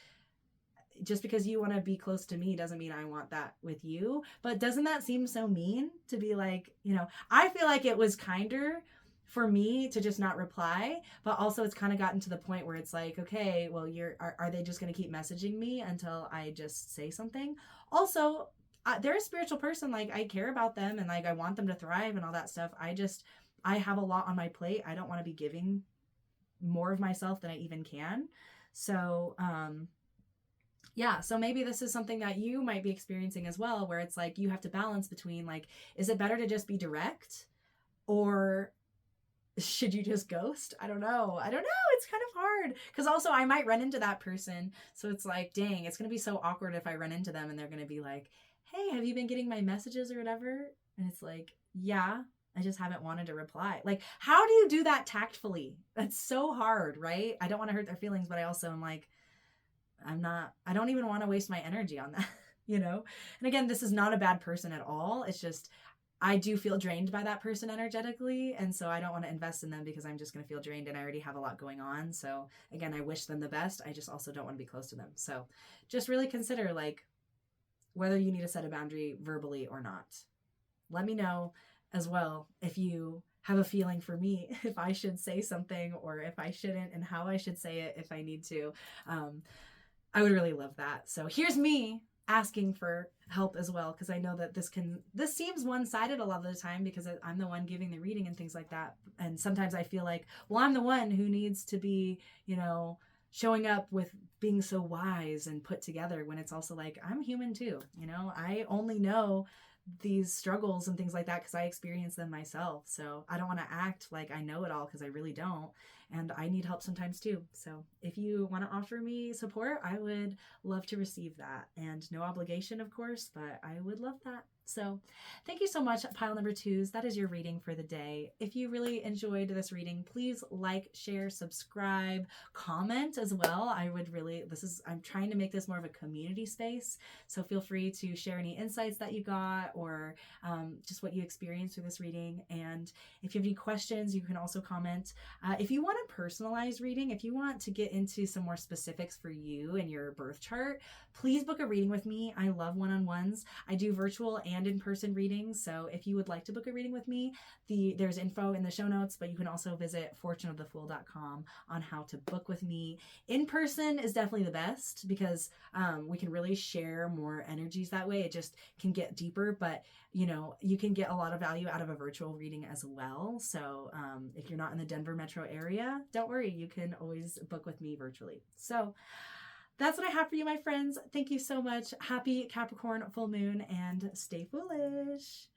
just because you want to be close to me doesn't mean I want that with you. But doesn't that seem so mean to be like, you know, I feel like it was kinder for me to just not reply, but also it's kind of gotten to the point where it's like, okay, well, are they just going to keep messaging me until I just say something? Also, they're a spiritual person. Like, I care about them and like I want them to thrive and all that stuff. I have a lot on my plate. I don't want to be giving more of myself than I even can. So, yeah, so maybe this is something that you might be experiencing as well, where it's like you have to balance between like, is it better to just be direct, or should you just ghost? I don't know. It's kind of hard because also I might run into that person. So it's like, dang, it's going to be so awkward if I run into them and they're going to be like, hey, have you been getting my messages or whatever? And it's like, yeah, I just haven't wanted to reply. Like, how do you do that tactfully? That's so hard, right? I don't want to hurt their feelings, but I also am like, I don't even want to waste my energy on that, you know? And again, this is not a bad person at all. It's just, I do feel drained by that person energetically. And so I don't want to invest in them because I'm just going to feel drained and I already have a lot going on. So again, I wish them the best. I just also don't want to be close to them. So just really consider like whether you need to set a boundary verbally or not. Let me know as well if you have a feeling for me, if I should say something or if I shouldn't, and how I should say it if I need to. I would really love that. So here's me asking for help as well, because I know that this seems one-sided a lot of the time because I'm the one giving the reading and things like that. And sometimes I feel like, well, I'm the one who needs to be, you know, showing up with being so wise and put together, when it's also like, I'm human too. You know, I only know these struggles and things like that because I experience them myself. So I don't want to act like I know it all because I really don't. And I need help sometimes too. So if you want to offer me support, I would love to receive that. And no obligation, of course, but I would love that. So thank you so much, pile number 2s. That is your reading for the day. If you really enjoyed this reading, please like, share, subscribe, comment as well. I'm trying to make this more of a community space. So feel free to share any insights that you got or just what you experienced through this reading. And if you have any questions, you can also comment. If you want a personalized reading, if you want to get into some more specifics for you and your birth chart, please book a reading with me. I love one-on-ones. I do virtual and in-person readings. So if you would like to book a reading with me, there's info in the show notes, but you can also visit fortuneofthefool.com on how to book with me. In person is definitely the best because we can really share more energies that way. It just can get deeper, but you know, you can get a lot of value out of a virtual reading as well. So if you're not in the Denver metro area, don't worry, you can always book with me virtually. So that's what I have for you, my friends. Thank you so much. Happy Capricorn full moon and stay foolish.